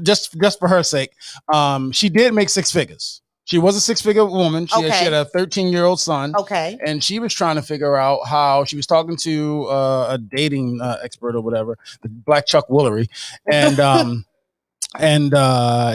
just for her sake, she did make six figures. She was a six-figure woman. She had a 13-year-old son. Okay. And she was trying to figure out how she was talking to a dating expert or whatever, the Black Chuck Woolery. And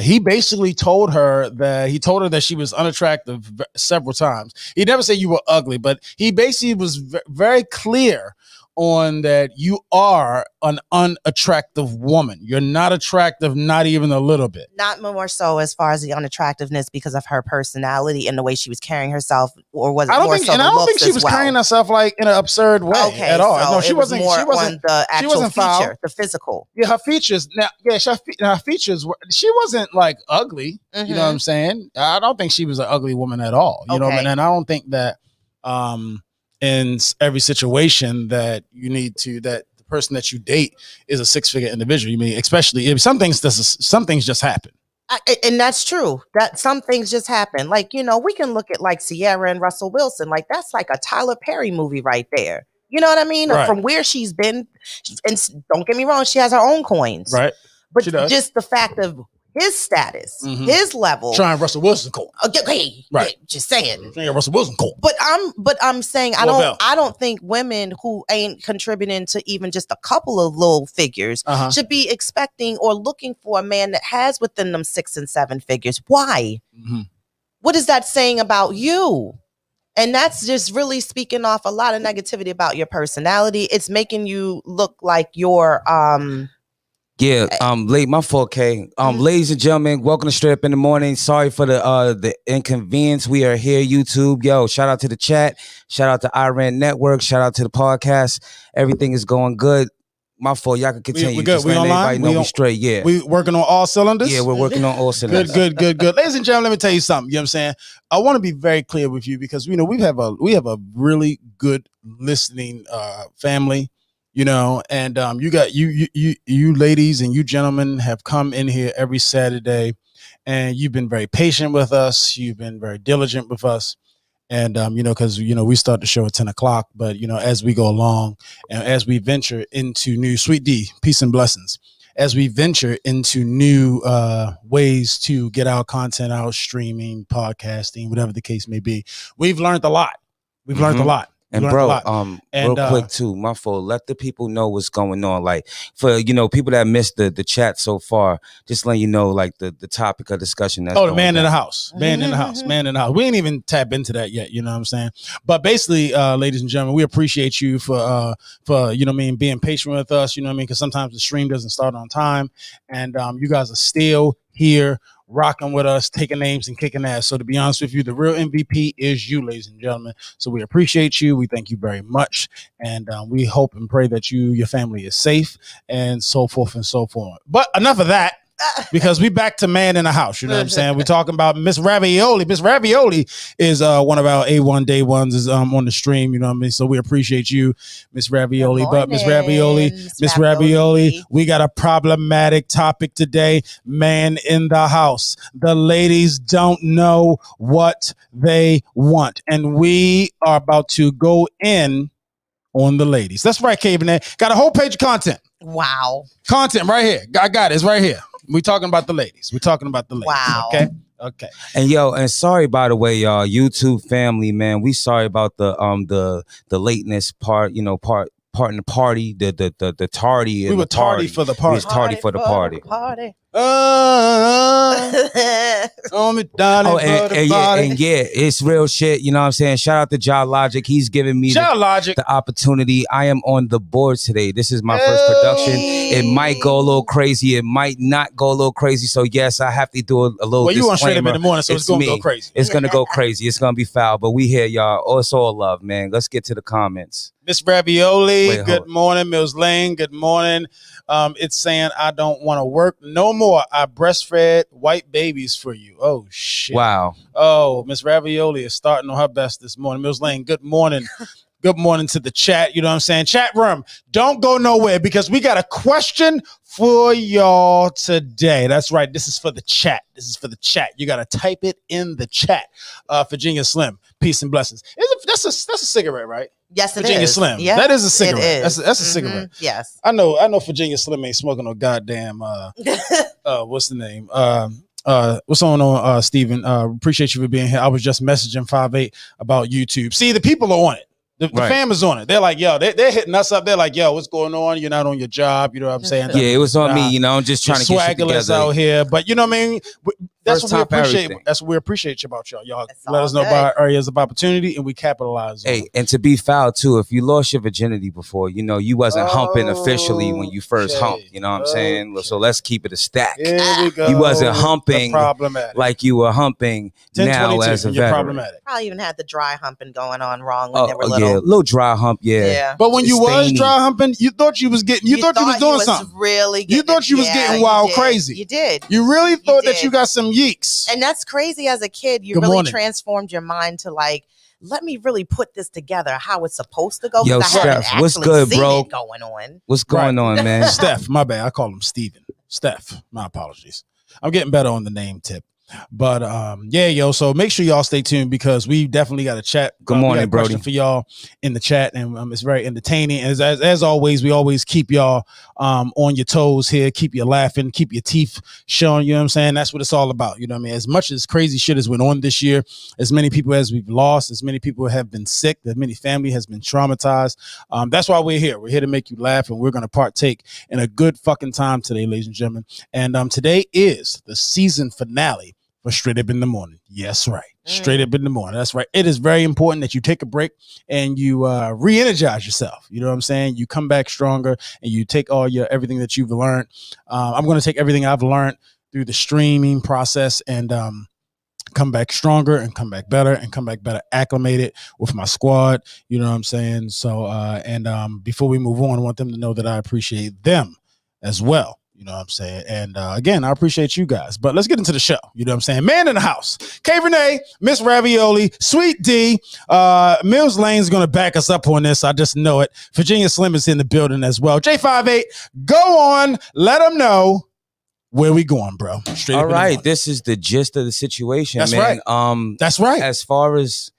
he basically told her that she was unattractive several times. He never said you were ugly, but he basically was very clear on that you are an unattractive woman. You're not attractive, not even a little bit. Not more so as far as the unattractiveness because of her personality and the way she was carrying herself, or was it I don't more think, so and the I don't looks think she was as well? carrying herself like in an absurd way at all. So no, she wasn't. More she wasn't on the actual she wasn't feature, foul. the physical. Yeah, her features. Now, yeah, her features were. She wasn't like ugly. Mm-hmm. You know what I'm saying? I don't think she was an ugly woman at all. You know what I mean? And I don't think that in every situation that you need to that the person that you date is a six-figure individual. You mean, especially if some things just happen. And that's true. That some things just happen. Like, you know, we can look at like Sierra and Russell Wilson. Like that's like a Tyler Perry movie right there. You know what I mean? Right. From where she's been, and don't get me wrong, she has her own coins. Right. But just the fact of his status, his level. Trying Russell Wilson cool. Okay, right. Yeah, just saying. Russell Wilson cool. But I'm saying I don't think women who ain't contributing to even just a couple of little figures should be expecting or looking for a man that has within them 6 and 7 figures. Why? Mm-hmm. What is that saying about you? And that's just really speaking off a lot of negativity about your personality. It's making you look like you're late, my 4K. Ladies and gentlemen, welcome to Straight Up in the Morning. Sorry for the inconvenience. We are here, YouTube. Yo, shout out to the chat. Shout out to Rene Network. Shout out to the podcast. Everything is going good. My fault. Y'all can continue. We good. We online? Everybody know we straight. Yeah. We working on all cylinders? Yeah, we're working on all cylinders. Good. Ladies and gentlemen, let me tell you something. You know what I'm saying? I want to be very clear with you because we have a really good listening family. You know, and you got you ladies and you gentlemen have come in here every Saturday, and you've been very patient with us. You've been very diligent with us, and because we start the show at 10 o'clock, but as we go along and as we venture into new Sweet D, peace and blessings, as we venture into new ways to get our content out, streaming, podcasting, whatever the case may be, we've learned a lot. We've learned a lot. And bro, real quick too, my fault. Let the people know what's going on. Like for people that missed the chat so far, just letting you know like the topic of discussion. That's the man in the house, man in the house. We ain't even tap into that yet. You know what I'm saying? But basically, ladies and gentlemen, we appreciate you for being patient with us. You know what I mean? Because sometimes the stream doesn't start on time, and you guys are still here, rocking with us, taking names and kicking ass. So to be honest with you, the real MVP is you, ladies and gentlemen. So we appreciate you. We thank you very much. And we hope and pray that your family is safe and so forth and so forth. But enough of that. Because we back to man in the house, you know what I'm saying? We're talking about Miss Ravioli. Miss Ravioli is one of our A1 day ones is on the stream, you know what I mean? So we appreciate you, Miss Ravioli. But Miss Ravioli, we got a problematic topic today. Man in the house. The ladies don't know what they want. And we are about to go in on the ladies. That's right, Cabernet. Got a whole page of content. Wow. Content right here. I got it. It's right here. We're talking about the ladies. Wow. Okay. And sorry by the way, y'all, YouTube family, man. We sorry about the lateness part, part in the party, the tardy. We were tardy for the party. We was tardy for the party. And it's real shit. You know what I'm saying? Shout out to John Logic. He's giving me the opportunity. I am on the board today. This is my first production. It might go a little crazy. It might not go a little crazy. So yes, I have to do a little. Well, you want Straight Up in the Morning, so it's gonna go crazy. It's gonna go crazy. It's gonna be foul. But we here, y'all. Oh, it's all love, man. Let's get to the comments. Miss Ravioli, good morning. Mills Lane, good morning. It's saying I don't want to work no more. I breastfed white babies for you. Oh shit! Wow. Oh, Miss Ravioli is starting on her best this morning. Mills Lane, good morning. Good morning to the chat. You know what I'm saying? Chat room, don't go nowhere because we got a question for y'all today. That's right. This is for the chat. You got to type it in the chat. Virginia Slim, peace and blessings. Is it that's a cigarette, right? Yes, it Virginia is. Slim. Yeah, that is a cigarette. It is. That's a cigarette. Yes. I know Virginia Slim ain't smoking no goddamn what's the name? What's on Steven? Appreciate you for being here. I was just messaging 5'8" about YouTube. See, the people are on it. The fam is on it. They're like, yo, they're hitting us up. They're like, yo, what's going on? You're not on your job. You know what I'm saying? Yeah, it was on me. You know, I'm just trying to get shit together out here. But you know what I mean? That's what we appreciate. Everything. That's what we appreciate you about y'all. Y'all let us know about areas of opportunity, and we capitalize on it. And to be foul too, if you lost your virginity before, you know, you wasn't humping officially when you first humped. You know what I'm saying? So let's keep it a stack. Here we go. You wasn't humping like you were humping now as a veteran. Problematic. Probably even had the dry humping going on wrong when they were little. Yeah, little dry hump. Yeah. But when you was dry humping, you thought you was getting. You thought you was doing something. Really. You thought you was getting wild crazy. You did. You really thought that you got some yeeks. And that's crazy. As a kid, you really transformed your mind to like, let me really put this together how it's supposed to go. Yo, Steph, what's good, bro? Going on. What's going on, man? Steph, my bad. I call him Steven. Steph, my apologies. I'm getting better on the name tip. But yeah, yo, so make sure y'all stay tuned because we definitely got a chat. Good morning, Brody. For y'all in the chat, and it's very entertaining. And as always, we always keep y'all on your toes here, keep you laughing, keep your teeth showing. You know what I'm saying? That's what it's all about. You know what I mean? As much as crazy shit has went on this year, as many people as we've lost, as many people have been sick, as many family has been traumatized. That's why we're here. We're here to make you laugh, and we're going to partake in a good fucking time today, ladies and gentlemen. And today is the season finale for Straight Up in the Morning. Yes, right. Straight Up in the Morning. That's right. It is very important that you take a break and you re-energize yourself. You know what I'm saying? You come back stronger and you take all everything that you've learned. I'm going to take everything I've learned through the streaming process and come back stronger and come back better acclimated with my squad. You know what I'm saying? So, before we move on, I want them to know that I appreciate them as well. You know what I'm saying? And again, I appreciate you guys. But let's get into the show. You know what I'm saying? Man in the house. K Rene, Miss Ravioli, Sweet D. Mills Lane's going to back us up on this. I just know it. Virginia Slim is in the building as well. J58, go on. Let them know where we going, bro. Straight All right. This is the gist of the situation, That's man. Right. That's right. As far as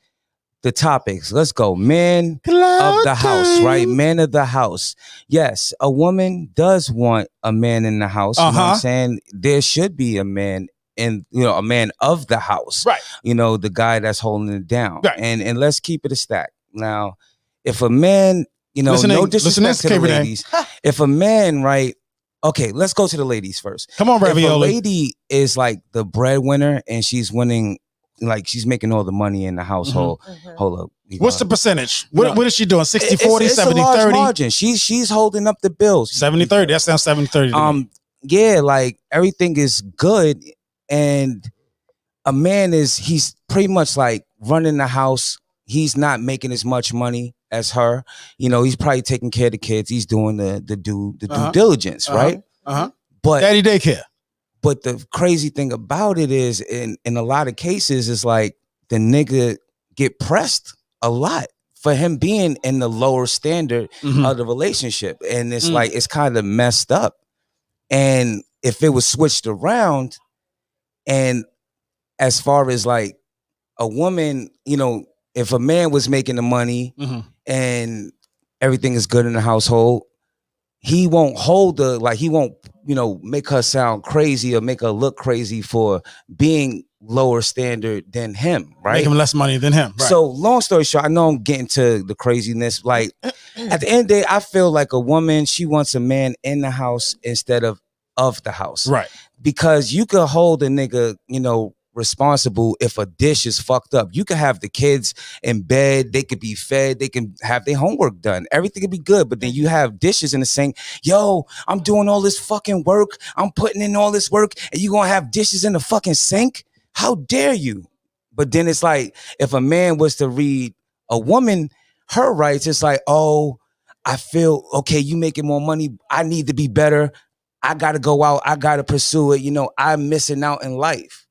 the topics, let's go. Man of the house, right? Man of the house. Yes, a woman does want a man in the house. You know what I'm saying? There should be a man a man of the house. Right. You know, the guy that's holding it down. Right. And let's keep it a stack. Now, if a man, no disrespect to the ladies. If a man, right? Okay, let's go to the ladies first. Come on, Ravioli. If a lady is like the breadwinner and she's winning, like she's making all the money in the household. Hold up. What's the percentage? What is she doing? 60-40, 70-30? Margin. She's holding up the bills. 70-30. That sounds 70-30. Yeah, like everything is good. And a man he's pretty much like running the house. He's not making as much money as her. You know, he's probably taking care of the kids. He's doing the due diligence, right? But daddy daycare. But the crazy thing about it is, in a lot of cases, is like the nigga get pressed a lot for him being in the lower standard of the relationship. And it's like, it's kind of messed up. And if it was switched around, and as far as like a woman, if a man was making the money and everything is good in the household, he won't he won't, make her sound crazy or make her look crazy for being lower standard than him, right? Make him less money than him. Right. So long story short, I know I'm getting to the craziness. Like at the end of the day, I feel like a woman, she wants a man in the house instead of the house. Right. Because you could hold a nigga, responsible if a dish is fucked up. You could have the kids in bed, they could be fed, they can have their homework done, everything could be good, but then you have dishes in the sink. Yo, I'm doing all this fucking work, I'm putting in all this work, and you gonna have dishes in the fucking sink? How dare you? But then it's like, if a man was to read a woman her rights, it's like, oh, I feel okay, you making more money, I need to be better, I gotta go out, I gotta pursue it, I'm missing out in life.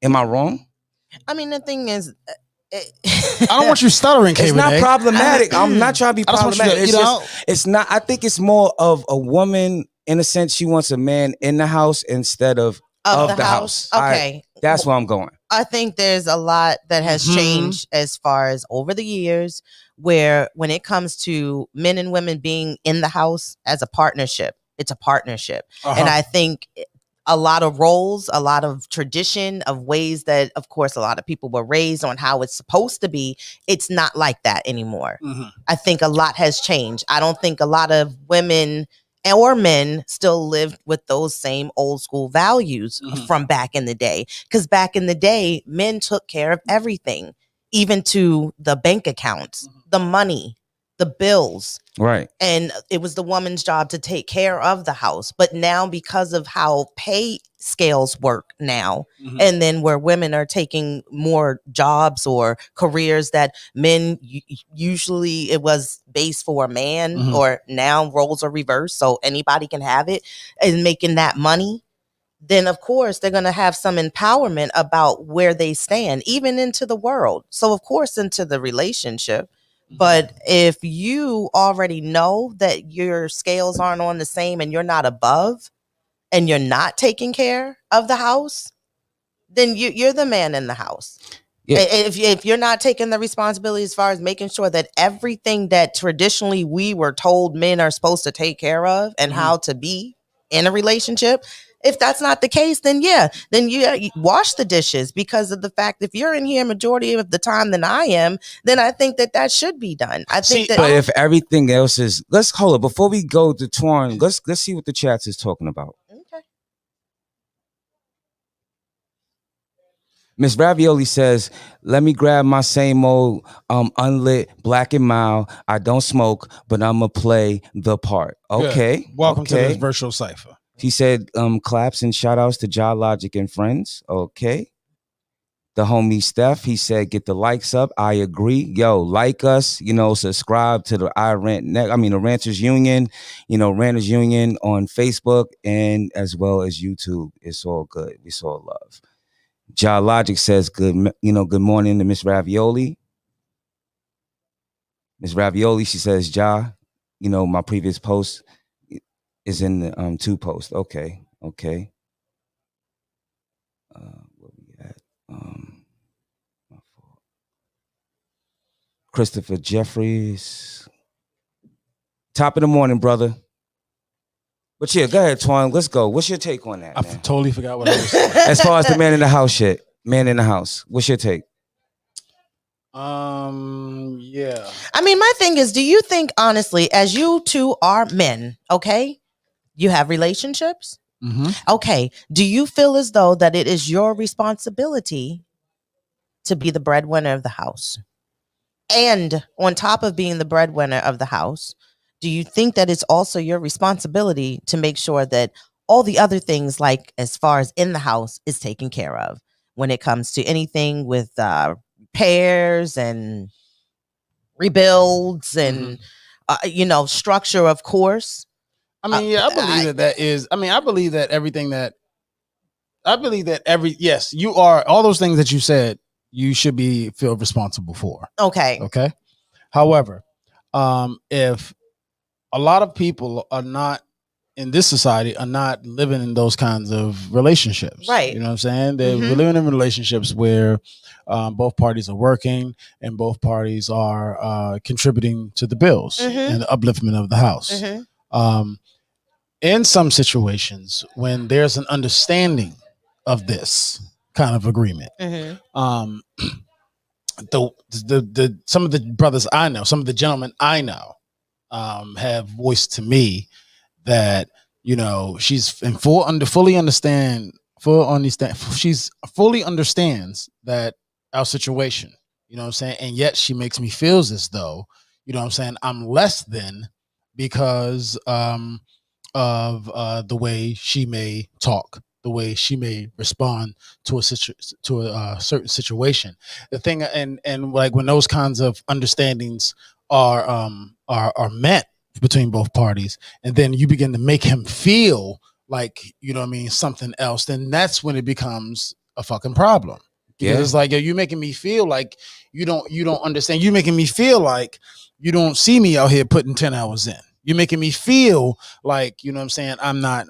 Am I wrong? I mean, the thing is, I don't want you stuttering, K. It's not problematic. I'm not trying to be problematic. It's not. I think it's more of a woman, in a sense, she wants a man in the house instead of the house. Okay. That's where I'm going. I think there's a lot that has changed as far as over the years, where when it comes to men and women being in the house as a partnership, it's a partnership. And I think a lot of roles, a lot of tradition of ways that, of course, a lot of people were raised on how it's supposed to be. It's not like that anymore. I think a lot has changed. I don't think a lot of women or men still live with those same old school values from back in the day. Because back in the day, men took care of everything, even to the bank accounts, the money, the bills. Right. And it was the woman's job to take care of the house. But now, because of how pay scales work now, and then where women are taking more jobs or careers that men usually it was based for a man, or now roles are reversed, so anybody can have it, and making that money, then of course they're going to have some empowerment about where they stand, even into the world. So of course into the relationship. But if you already know that your scales aren't on the same and you're not above and you're not taking care of the house, then you're the man in the house. Yeah. If you're not taking the responsibility as far as making sure that everything that traditionally we were told men are supposed to take care of and how to be in a relationship, if that's not the case, then you wash the dishes, because of the fact if you're in here majority of the time than I am, then I think that should be done. I think that. But if everything else is, let's hold it before we go to Torn. Let's see what the chat is talking about. Okay. Miss Ravioli says, let me grab my same old unlit black and mild. I don't smoke, but I'm going to play the part. Okay. Good. Welcome to this virtual cipher. He said, claps and shout outs to Jah Logic and friends. Okay. The homie Steph, he said, get the likes up. I agree. Yo, like us, subscribe to the the Ranters Union, Ranters Union on Facebook and as well as YouTube. It's all good. It's all love. Jah Logic says, good morning to Miss Ravioli. Miss Ravioli, she says, Jah, my previous post is in the 2 posts. Okay. Where we at? My fault. Christopher Jeffries. Top of the morning, brother. But yeah, go ahead, Twan. Let's go. What's your take on that? I totally forgot what I was saying. As far as the man in the house shit. Man in the house. What's your take? Yeah. I mean, my thing is, do you think, honestly, as you two are men, okay? You have relationships? Okay. Do you feel as though that it is your responsibility to be the breadwinner of the house? And on top of being the breadwinner of the house, do you think that it's also your responsibility to make sure that all the other things, like as far as in the house, is taken care of when it comes to anything with repairs and rebuilds and, structure, of course? I mean, I believe that is. I mean, I believe that yes, you are all those things that you said. You should feel responsible for. Okay. However, if a lot of people are not in this society are not living in those kinds of relationships, right? You know what I'm saying? They're living in relationships where both parties are working and both parties are contributing to the bills and the upliftment of the house. In some situations, when there's an understanding of this kind of agreement, some of the brothers I know, some of the gentlemen I know, have voiced to me that she's fully understands that our situation. You know what I'm saying? And yet she makes me feel as though I'm less than because of the way she may talk, the way she may respond to a certain situation. The thing, and like when those kinds of understandings are met between both parties, and then you begin to make him feel like something else, then that's when it becomes a fucking problem. Because it's like, yo, you're making me feel like you don't understand. You're making me feel like you don't see me out here putting 10 hours in. You're making me feel like, I'm not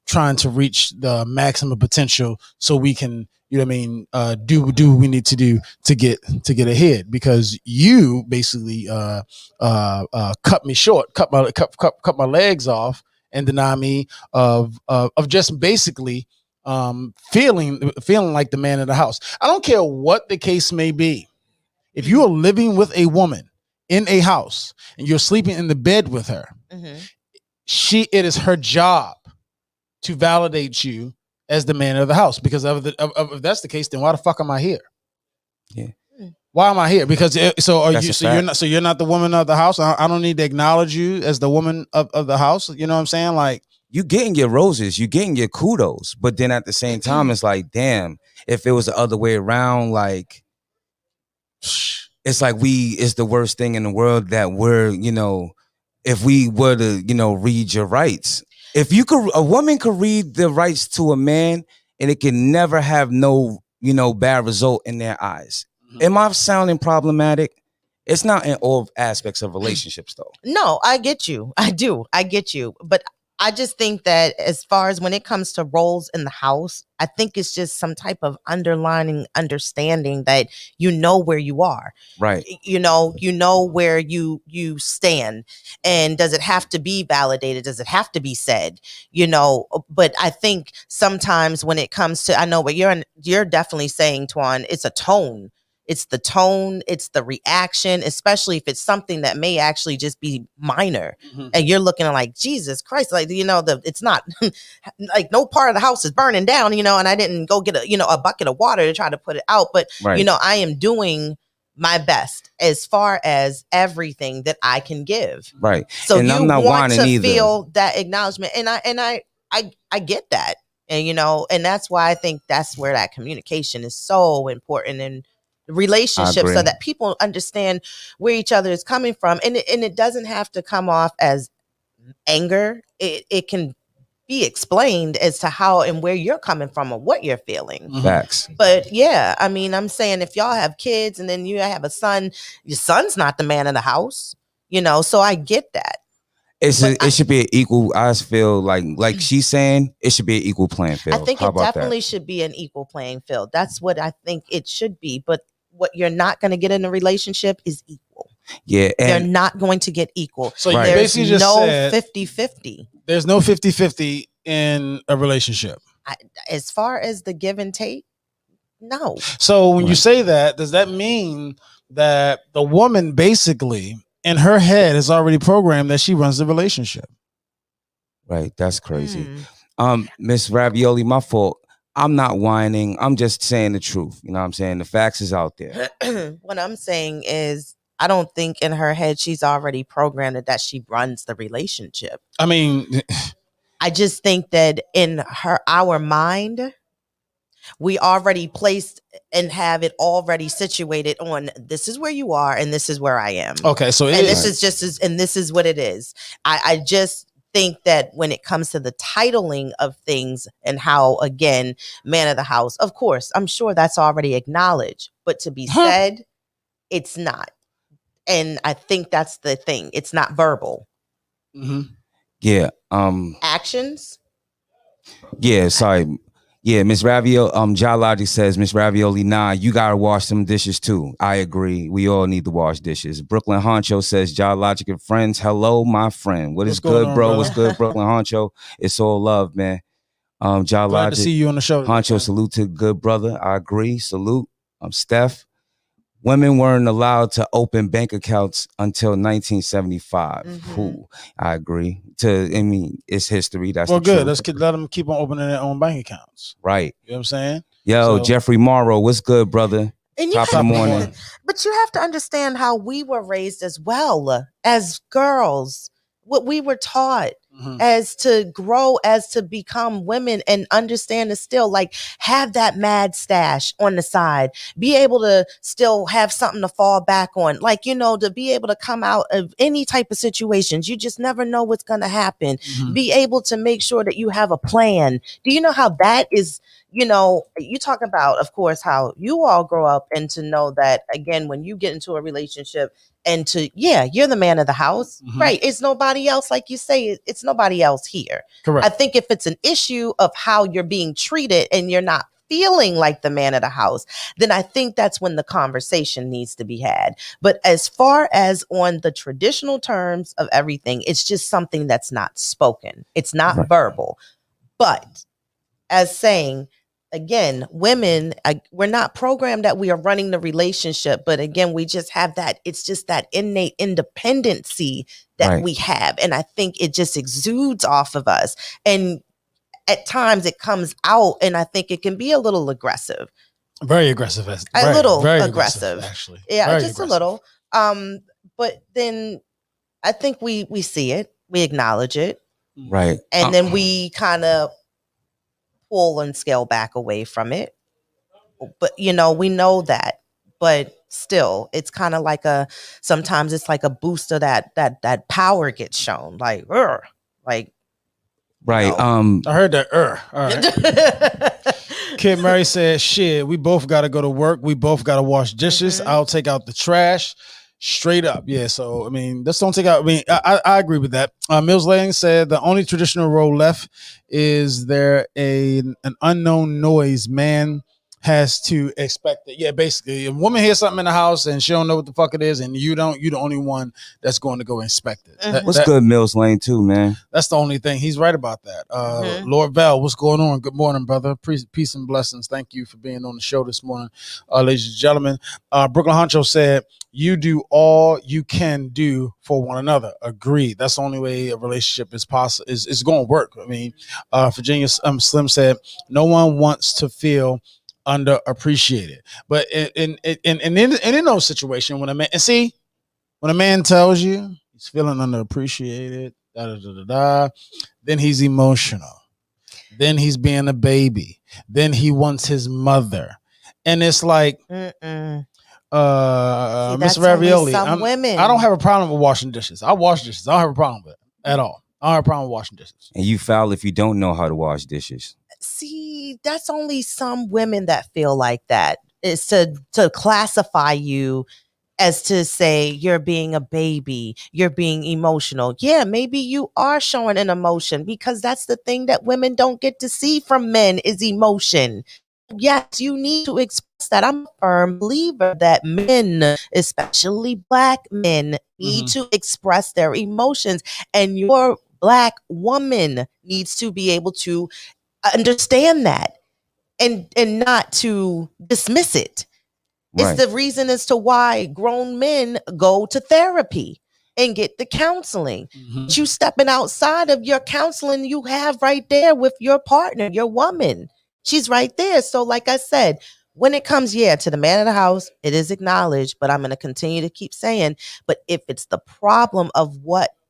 trying to reach the maximum potential so we can you know what I mean, do we need to do to get ahead? Because you basically cut me short, cut my legs off, and deny me of just basically feeling like the man of the house. I don't care what the case may be. If you are living with a woman in a house and you're sleeping in the bed with her, it is her job to validate you as the man of the house. Because if that's the case, then why the fuck am I here? Yeah. Why am I here? Because you're not the woman of the house. I don't need to acknowledge you as the woman of the house. You know what I'm saying? Like, you getting your roses, you getting your kudos, but then at the same time, it's like, damn, if it was the other way around, like, it's like it's the worst thing in the world that we're, if we were to, read your rights. If a woman could read the rights to a man and it can never have no, bad result in their eyes. Am I sounding problematic? It's not in all aspects of relationships though. No, I get you. I do. I get you. But I just think that as far as when it comes to roles in the house, I think it's just some type of underlining understanding that you know where you are. Right. You know where you stand. And does it have to be validated? Does it have to be said? But I think sometimes when it comes to, I know what you're definitely saying, Twan, it's a tone. It's the tone, it's the reaction, especially if it's something that may actually just be minor. And you're looking at like, Jesus Christ, like, it's not like no part of the house is burning down, and I didn't go get a bucket of water to try to put it out. But, right. I am doing my best as far as everything that I can give. Right. So and you I'm not want to either. feel that acknowledgement. And I get that. And, and that's why I think that's where that communication is so important in relationships, so that people understand where each other is coming from. And it doesn't have to come off as anger. It can be explained as to how and where you're coming from or what you're feeling. Facts. But yeah, I mean, I'm saying if y'all have kids and then you have a son, your son's not the man of the house, so I get that. It should be an equal. I feel like she's saying it should be an equal playing field. I think it definitely should be an equal playing field. That's what I think it should be. But what you're not going to get in a relationship is equal. Yeah. You're not going to get equal. So you basically just said 50-50. There's no 50-50 in a relationship. As far as the give and take, no. So when you say that, does that mean that the woman basically in her head is already programmed that she runs the relationship? Right. That's crazy. Miss Ravioli, my fault. I'm not whining. I'm just saying the truth. You know what I'm saying? The facts is out there. What I'm saying is, I don't think in her head she's already programmed that she runs the relationship. I mean, I just think that in our mind, we already placed and have it already situated on this is where you are and this is where I am. Okay, so this is what it is. I just think that when it comes to the titling of things and how, again, man of the house, of course, I'm sure that's already acknowledged, but to be said, it's not. And I think that's the thing. It's not verbal. Yeah. Actions. Yeah. Sorry. Yeah. Miss Ravioli. Logic says, Miss Ravioli, nah, you gotta wash some dishes too. I agree. We all need to wash dishes. Brooklyn Honcho says, Logic and friends. Hello, my friend. What's good, bro? Brother? What's good, Brooklyn Honcho? It's all love, man. Glad Logic, to see you on the show. Honcho, salute to good brother. I agree. Salute. Steph. Women weren't allowed to open bank accounts until 1975. I agree. It's history. That's well, good. Truth. Let them keep on opening their own bank accounts. Right. You know what I'm saying? Yo, Jeffrey Morrow, what's good, brother? And Top of the morning. But you have to understand how we were raised as well as girls. What we were taught as to grow, as to become women and understand to still like have that mad stash on the side, be able to still have something to fall back on, like, to be able to come out of any type of situations. You just never know what's going to happen. Be able to make sure that you have a plan. Do you know how that is? You talk about, of course, how you all grow up and to know that, again, when you get into a relationship and you're the man of the house, right? It's nobody else. Like you say, it's nobody else here. Correct. I think if it's an issue of how you're being treated and you're not feeling like the man of the house, then I think that's when the conversation needs to be had. But as far as on the traditional terms of everything, it's just something that's not spoken. It's not verbal. But as saying, again, women, we're not programmed that we are running the relationship. But again, we just have that. It's just that innate independency that we have. And I think it just exudes off of us. And at times it comes out, and I think it can be a little aggressive. Very aggressive. A little aggressive, actually. Yeah, very just aggressive. A little. But then I think we see it, we acknowledge it. Right. And then we kind of pull and scale back away from it. But, we know that. But still, it's kind of like sometimes it's like a boost of that power gets shown. Like, like. Right. I heard that. All right. Kid Mary said, shit, we both got to go to work. We both got to wash dishes. I'll take out the trash. Straight up. Yeah. So, I mean, just don't take out. I mean, I agree with that. Mills Lang said the only traditional role left is there an unknown noise man has to expect it. Yeah, basically, a woman hears something in the house and she don't know what the fuck it is, and you're the only one that's going to go inspect it. What's good, Mills Lane, too, man? That's the only thing. He's right about that. Lord Bell, what's going on? Good morning, brother. Peace and blessings. Thank you for being on the show this morning, ladies and gentlemen. Brooklyn Honcho said, you do all you can do for one another. Agreed. That's the only way a relationship is possible. Is going to work. I mean, Virginia Slim said, no one wants to feel underappreciated, but in those situations, when a man tells you he's feeling underappreciated, then he's emotional, then he's being a baby, then he wants his mother, and it's like, Mr. Ravioli, I don't have a problem with washing dishes. I wash dishes. I don't have a problem with it at all. I don't have a problem with washing dishes. And you foul if you don't know how to wash dishes. See, that's only some women that feel like that. It's to classify you as to say you're being a baby, you're being emotional. Yeah, maybe you are showing an emotion, because that's the thing that women don't get to see from men is emotion. Yes, you need to express that. I'm a firm believer that men, especially Black men, need to express their emotions, and your Black woman needs to be able to understand that and not to dismiss it. Right. It's the reason as to why grown men go to therapy and get the counseling. You stepping outside of your counseling you have right there with your partner, your woman. She's right there. So like I said, when it comes, to the man of the house, it is acknowledged, but I'm going to continue to keep saying, but if it's the problem of what's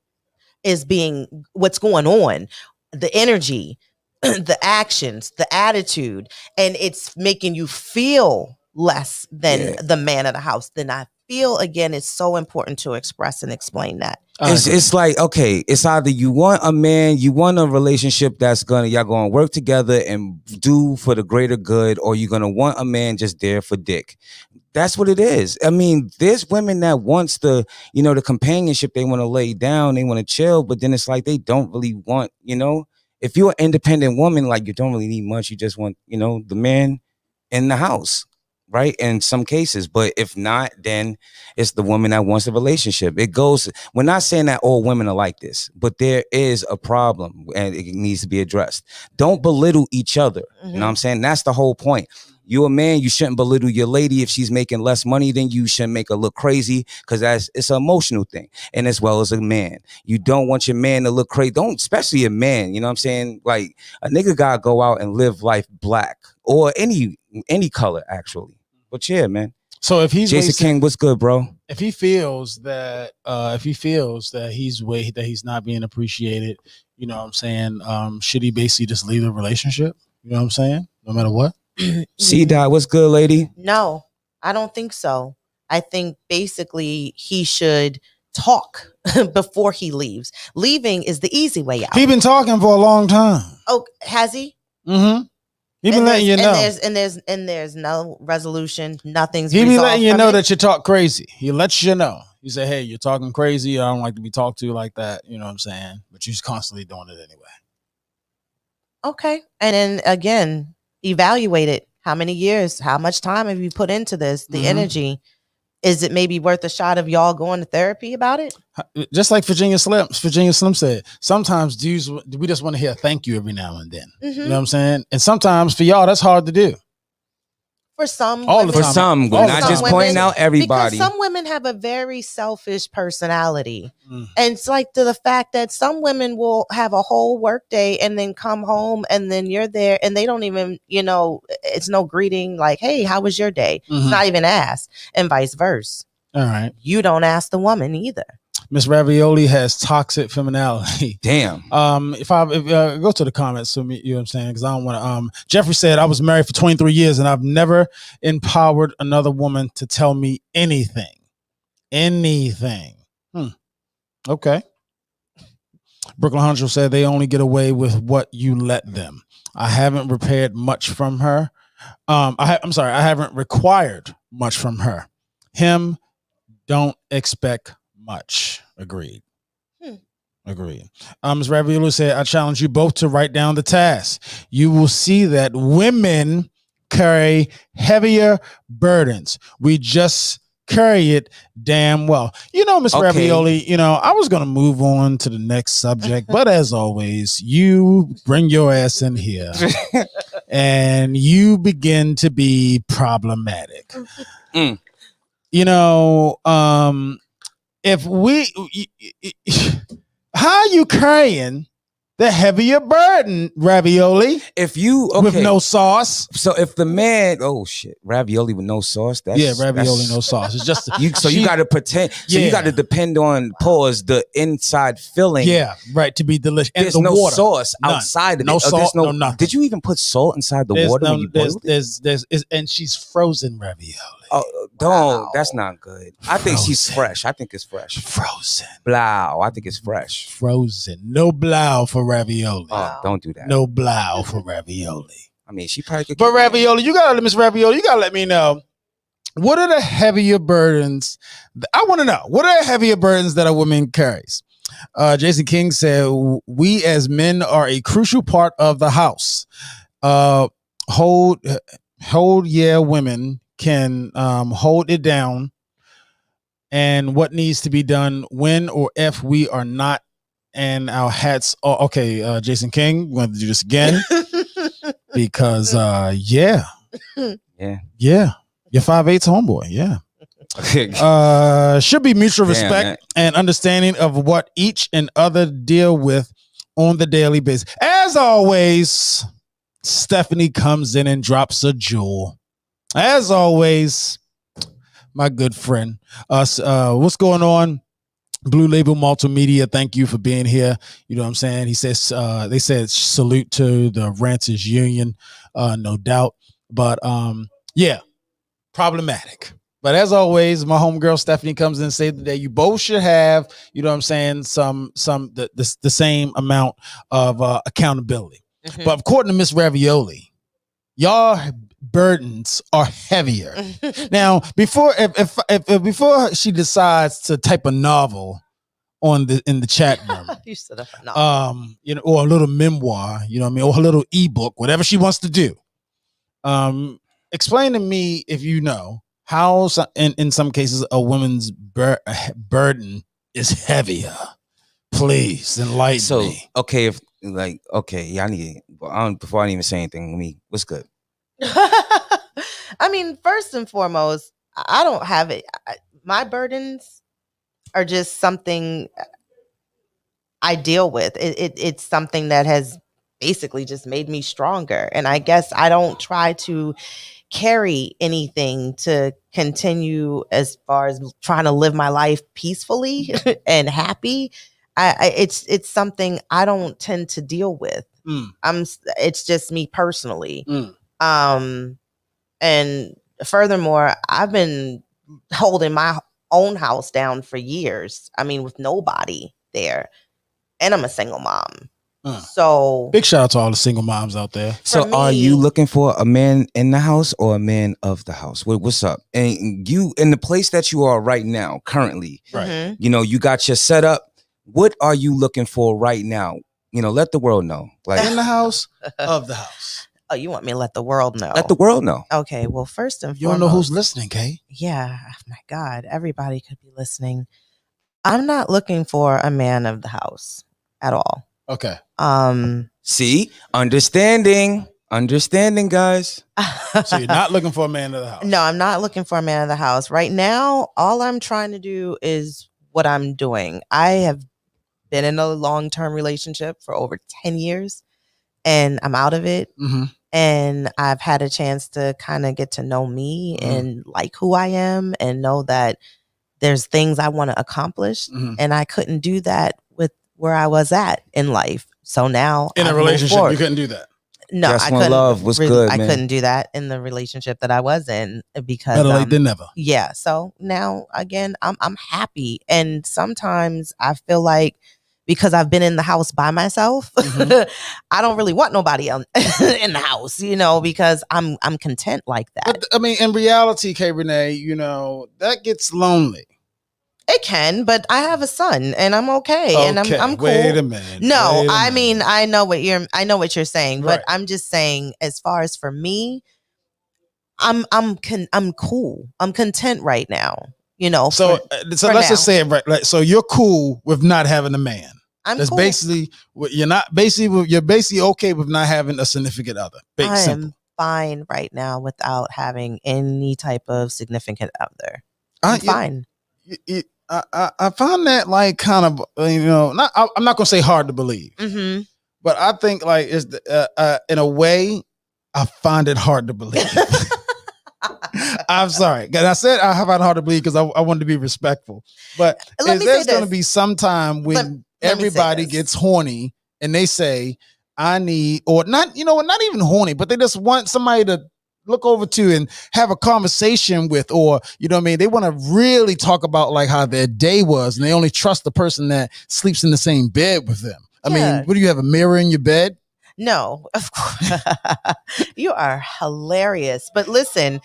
going on, the energy, the actions, the attitude, and it's making you feel less than the man of the house, then I feel, again, it's so important to express and explain that. It's like, okay, it's either you want a man, you want a relationship that's y'all gonna work together and do for the greater good, or you're gonna want a man just there for dick. That's what it is. I mean, there's women that wants the companionship. They want to lay down, they want to chill, but then it's like they don't really want, if you're an independent woman, like you don't really need much. You just want, the man in the house, right? In some cases. But if not, then it's the woman that wants a relationship. We're not saying that all women are like this, but there is a problem and it needs to be addressed. Don't belittle each other. You know what I'm saying? That's the whole point. You're a man, you shouldn't belittle your lady if she's making less money than you. Shouldn't make her look crazy, because it's an emotional thing. And as well as a man, you don't want your man to look crazy. Especially a man, you know what I'm saying? Like, a nigga gotta go out and live life Black or any color, actually. But yeah, man. So if he's Jason King, what's good, bro? If he feels that he's not being appreciated, you know what I'm saying? Should he basically just leave the relationship? You know what I'm saying? No matter what. C-Dot, what's good, lady? No, I don't think so. I think basically he should talk before he leaves. Leaving is the easy way out. He's been talking for a long time. Oh, has he? Mm-hmm. He been letting you know. And there's no resolution. Nothing's resolved. He be letting you know it. that you talk crazy. He lets you know. He say, hey, you're talking crazy. I don't like to be talked to like that. You know what I'm saying? But you're constantly doing it anyway. Okay. And then again, evaluate it. How many years? How much time have you put into this? The energy. Is it maybe worth a shot of y'all going to therapy about it? Just like Virginia Slim said, sometimes dudes, we just want to hear thank you every now and then. You know what I'm saying? And sometimes for y'all, that's hard to do. For some, not just pointing out everybody. Because some women have a very selfish personality, and it's like to the fact that some women will have a whole work day and then come home and then you're there and they don't even, it's no greeting like, "Hey, how was your day?" It's not even asked, and vice versa. All right, you don't ask the woman either. Miss Ravioli has toxic femininity. Damn. If I go to the comments, so you know what I'm saying, because I don't want to. Jeffrey said, I was married for 23 years and I've never empowered another woman to tell me anything. Okay. Brooklyn Hunter said they only get away with what you let them. I haven't repaired much from her. I'm sorry, I haven't required much from her. Him, don't expect much. Agreed. Agreed. Ms. Ravioli said, I challenge you both to write down the task. You will see that women carry heavier burdens. We just carry it damn well. Ms. Ravioli, I was going to move on to the next subject, but as always, you bring your ass in here and you begin to be problematic. If how are you carrying the heavier burden, Ravioli? If you with no sauce. So if the man, ravioli with no sauce. Ravioli no sauce. It's just you got to pretend. So you got to depend on the inside filling. Yeah, right, to be delicious. There's and the no water. Sauce None. outside of no it. Salt, no nothing. Did you even put salt inside the water when you boiled it? And she's frozen ravioli. Oh, don't. That's not good. I think she's fresh. I think it's fresh. Frozen. Blau. I think it's fresh. Frozen. No blau for ravioli. Oh, don't do that. No blau for ravioli. I mean, she probably could. But Ravioli, Miss Ravioli, you gotta let me know. What are the heavier burdens? I want to know. What are the heavier burdens that a woman carries? Jason King said, we as men are a crucial part of the house. Women can hold it down, and what needs to be done when or if we are not, and our hats are okay. Jason King, we're going to do this again because your 5'8" homeboy, should be mutual respect and understanding of what each and other deal with on the daily basis. As always, Stephanie comes in and drops a jewel. As always, my good friend. What's going on? Blue Label Multimedia, thank you for being here. You know what I'm saying? He says, they said salute to the Ranters Union, no doubt. But problematic. But as always, my homegirl Stephanie comes in and says that you both should have, you know what I'm saying, the same amount of accountability. But according to Miss Ravioli, y'all burdens are heavier. Now, before she decides to type a novel in the chat room, you said a novel. or a little memoir, you know what I mean, or a little ebook, whatever she wants to do. Explain to me if you know how in some cases a woman's burden is heavier. Please enlighten me. I need before I even say anything. What's good? I mean, first and foremost, I don't have it. My burdens are just something I deal with. It's something that has basically just made me stronger. And I guess I don't try to carry anything to continue as far as trying to live my life peacefully and happy. It's something I don't tend to deal with. It's just me personally. And furthermore, I've been holding my own house down for years. I mean, with nobody there, and I'm a single mom. So big shout out to all the single moms out there. So are you looking for a man in the house or a man of the house? What's up? And you in the place that you are right now, currently, right? You got your setup. What are you looking for right now? Let the world know. Like in the house, of the house. Oh, you want me to let the world know? Let the world know. Okay. Well, first and foremost, you don't know who's listening, Kay. Yeah. Oh my God, everybody could be listening. I'm not looking for a man of the house at all. Okay. See, understanding, guys. So you're not looking for a man of the house. No, I'm not looking for a man of the house right now. All I'm trying to do is what I'm doing. I have been in a long-term relationship for over 10 years and I'm out of it. Mm-hmm. And I've had a chance to kind of get to know me and like who I am and know that there's things I want to accomplish. And I couldn't do that with where I was at in life. So now in a relationship, you couldn't do that. No, Just I One couldn't. Love was really, good, I man. couldn't do that in the relationship that I was in because better late than never. Yeah. So now again, I'm happy, and sometimes I feel like because I've been in the house by myself, I don't really want nobody else in the house, you know, because I'm content like that. But I mean, in reality, K. Rene, you know, that gets lonely. It can, but I have a son and I'm okay. And I'm cool. Wait a minute. No, I mean, I know what you're saying, Right. but I'm just saying, as far as for me, I'm cool. I'm content right now. You know. So let's just say it right. Like, so you're cool with not having a man. That's cool. Basically you're basically okay with not having a significant other. I am fine right now without having any type of significant other. I'm fine. I find that like kind of, you know, I'm not gonna say hard to believe, but I think like it's in a way I find it hard to believe. I'm sorry, because I said I find it hard to believe because I wanted to be respectful, but there's going to be some time when everybody gets horny and they say I need, or not, you know, not even horny, but they just want somebody to look over to and have a conversation with, or, you know what I mean? They want to really talk about like how their day was, and they only trust the person that sleeps in the same bed with them. I mean, what do you have, a mirror in your bed? No, of course. You are hilarious. But listen,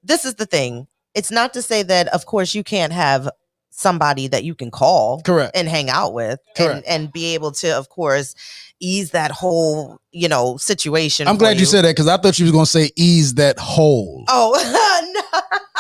this is the thing. It's not to say that, of course, you can't have somebody that you can call and hang out with and be able to, of course, ease that whole, you know, situation. I'm glad you said that because I thought you was going to say ease that hole. Oh, no.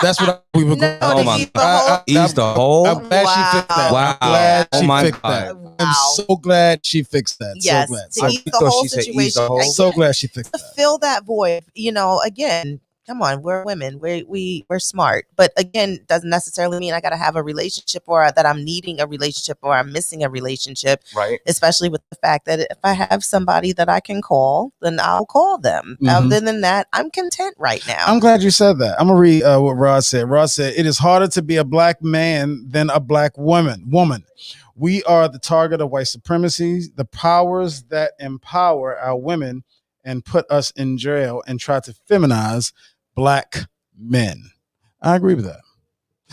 That's what we were going to Oh, my God. Ease the hole? I'm glad she fixed that. Wow. I'm glad she fixed God. that. I'm so glad she fixed that. Yes. So glad. To ease the whole situation. So glad she fixed that. To fill that void, you know, again, come on, we're women. We're smart. But again, doesn't necessarily mean I got to have a relationship or that I'm needing a relationship or I'm missing a relationship. Right. Especially with the fact that if I have somebody that I can call, then I'll call them. Other than that, I'm content right now. I'm glad you said that. I'm going to read what Rod said. Rod said, it is harder to be a black man than a black woman. We are the target of white supremacy, the powers that empower our women and put us in jail and try to feminize black men. I agree with that.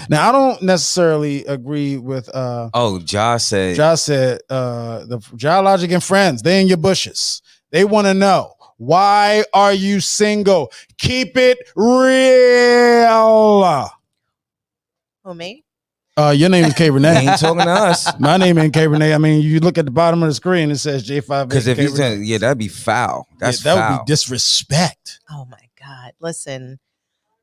Now, I don't necessarily agree with Josh said the Geologic and friends, they in your bushes. They want to know, why are you single? Keep it real. Who, me? Your name is K. Rene. Ain't talking to us. My name ain't K. Rene. I mean, you look at the bottom of the screen, it says J5. Because if he's that'd be foul. That would be disrespect. Oh my God. Listen,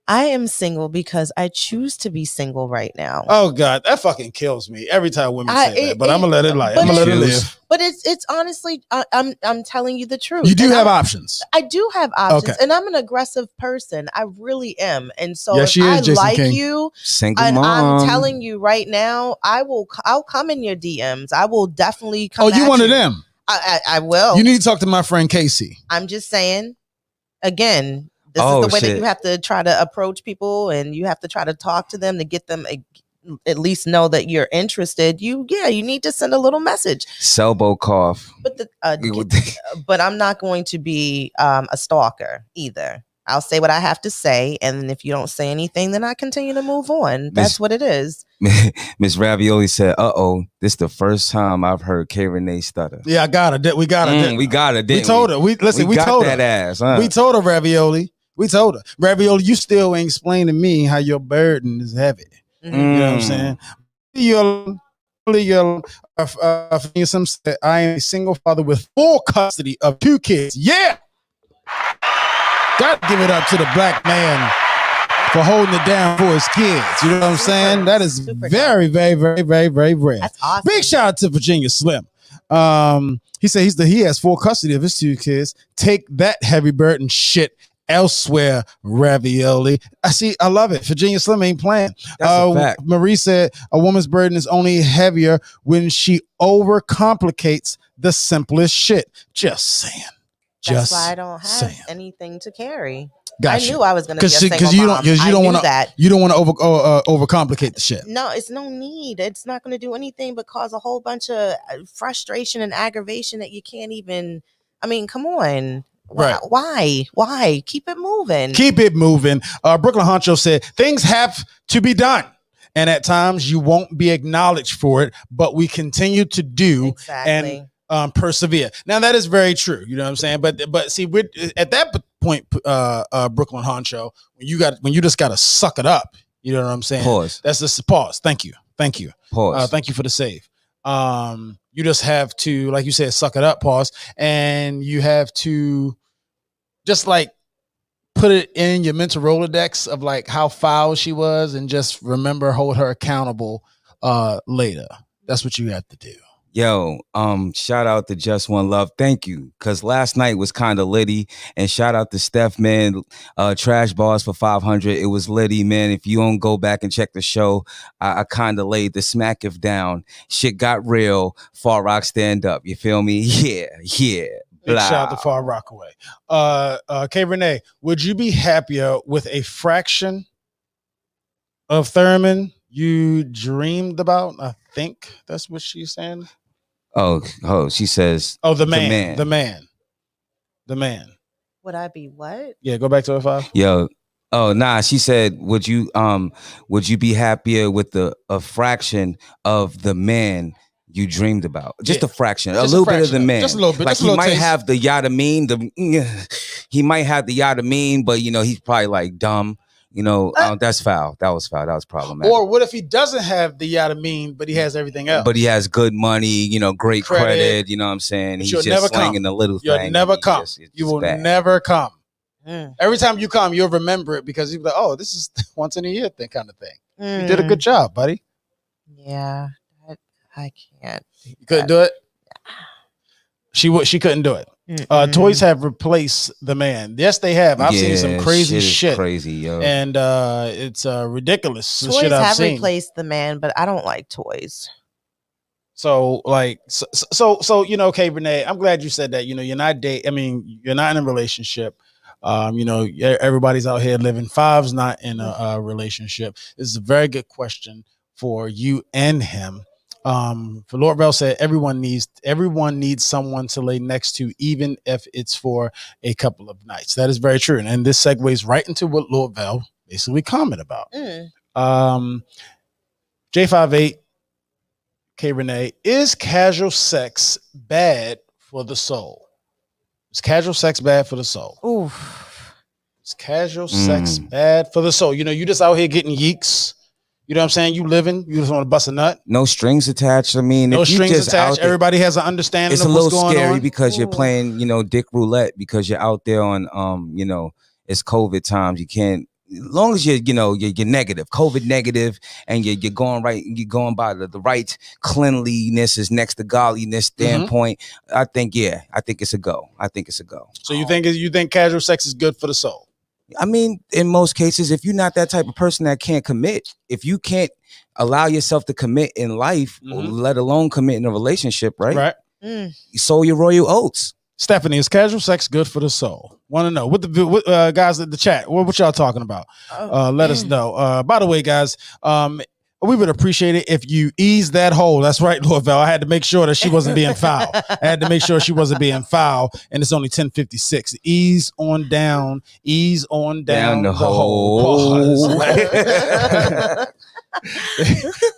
I am single because I choose to be single right now. Oh God, that fucking kills me every time women say that. But I'm gonna let it lie. I'm gonna let it live. But it's honestly, I'm telling you the truth. You do have options. I do have options, and I'm an aggressive person. I really am. And so if I like you, single and mom. I'm telling you right now, I'll come in your DMs. I will definitely come. Oh, you one of them? I will. You need to talk to my friend Casey. I'm just saying. Again, this is the way that you have to try to approach people, and you have to try to talk to them to get them at least know that you're interested. You need to send a little message. Selbo cough. But but I'm not going to be a stalker either. I'll say what I have to say, and if you don't say anything, then I continue to move on. That's what it is. Miss Ravioli said, this is the first time I've heard K. Rene stutter. Yeah, I got her. We got her. We got her. We told her. We told that her. Ass. Huh? We told her, Ravioli. We told her. Ravioli, you still ain't explained to me how your burden is heavy. You know what I'm saying? I am a single father with full custody of 2 kids. Yeah. Gotta give it up to the black man for holding it down for his kids. You know what I'm saying? That is very, very, very, very, very rare. That's awesome. Big shout out to Virginia Slim. He said he has full custody of his 2 kids. Take that heavy burden shit elsewhere, ravioli. I love it. Virginia Slim ain't playing. That's a fact. Marie said a woman's burden is only heavier when she overcomplicates the simplest shit. Just saying. That's why I don't have anything to carry. Gotcha. I knew I was going to be a single mom. Because you don't want to overcomplicate the shit. No, it's no need. It's not going to do anything but cause a whole bunch of frustration and aggravation that you can't even. I mean, come on. Right. Why? Keep it moving. Keep it moving. Brooklyn Honcho said things have to be done, and at times you won't be acknowledged for it, but we continue to do and persevere. Now that is very true. You know what I'm saying? But see, we're at that point, Brooklyn Honcho, when you just gotta suck it up. You know what I'm saying? Pause. That's just a pause. Thank you. Pause. Thank you for the save. You just have to, like you said, suck it up. Pause, and you have to just like put it in your mental Rolodex of like how foul she was, and just hold her accountable later. That's what you have to do. Yo, shout out to Just One Love. Thank you. Cause last night was kind of litty. And shout out to Steph, man. Trash Bars for 500. It was litty, man. If you don't go back and check the show, I kind of laid the smack if down. Shit got real. Far Rock stand up. You feel me? Yeah. Big shout out to Far Rockaway. K Rene, would you be happier with a fraction of Thurman you dreamed about? I think that's what she's saying. Oh, she says. Oh, the man. Would I be what? Yeah, go back to her 5. Yo. Oh, nah. She said, would you be happier with a fraction of the man you dreamed about? Just a fraction, just a little bit of the man. Just a little bit. Like he might have the yada mean, but he's probably like dumb. That's foul. That was foul. That was problematic. Or what if he doesn't have the yada mean, but he has everything else? But he has good money, great credit. You know what I'm saying? He's just slinging the little thing. You'll never come. You will never come. Every time you come, you'll remember it because you'll be like, oh, this is once in a year thing kind of thing. You did a good job, buddy. Yeah, I can't. You couldn't do it? She couldn't do it. Toys have replaced the man. Yes, they have. I've seen some crazy shit. Crazy, yo. And it's ridiculous. Toys shit I've have seen. replaced the man, but I don't like toys. So K Rene, I'm glad you said that. You're not you're not in a relationship. Everybody's out here living. Five's not in a relationship. This is a very good question for you and him. For Lord Bell said everyone needs someone to lay next to, even if it's for a couple of nights. That is very true. And this segues right into what Lord Bell basically commented about. J58 K Rene, is casual sex bad for the soul? Is casual sex bad for the soul? Oof. Is casual sex bad for the soul? You just out here getting yeeks. You know what I'm saying? You living, you just want to bust a nut. No strings attached. I mean, no if you strings just attached. Everybody has an understanding. It's of a what's little going scary on. because you're playing, dick roulette because you're out there on, it's COVID times. You can't, as long as you're negative, COVID negative, and you're going right, you're going by the right cleanliness is next to godliness standpoint. I think it's a go. So you think casual sex is good for the soul? I mean, in most cases, if you're not that type of person that can't commit, if you can't allow yourself to commit in life, let alone commit in a relationship, right? You sow your royal oats. Stephanie, is casual sex good for the soul? Want to know what the guys in the chat? What y'all talking about? Let us know. By the way, guys, we would appreciate it if you ease that hole. That's right, Lorvel. I had to make sure that she wasn't being foul. And it's only 10:56. Ease on down the hole.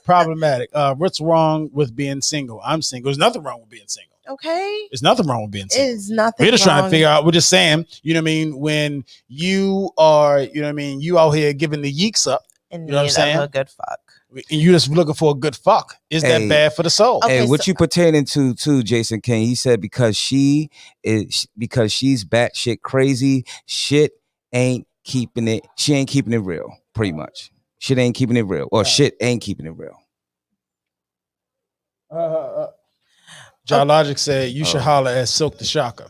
Problematic. What's wrong with being single? I'm single. There's nothing wrong with being single. Okay. There's nothing wrong with being single. It's nothing. We're just trying to figure out. We're just saying, when you are, you out here giving the yeeks up. And what I'm saying? A good fuck. And you just looking for a good fuck. Is that bad for the soul? Okay, what you pertaining to Jason King? He said because she's batshit crazy, shit ain't keeping it. She ain't keeping it real. Pretty much, shit ain't keeping it real, or shit ain't keeping it real. John Logic said you should holler at Silk the Shocker.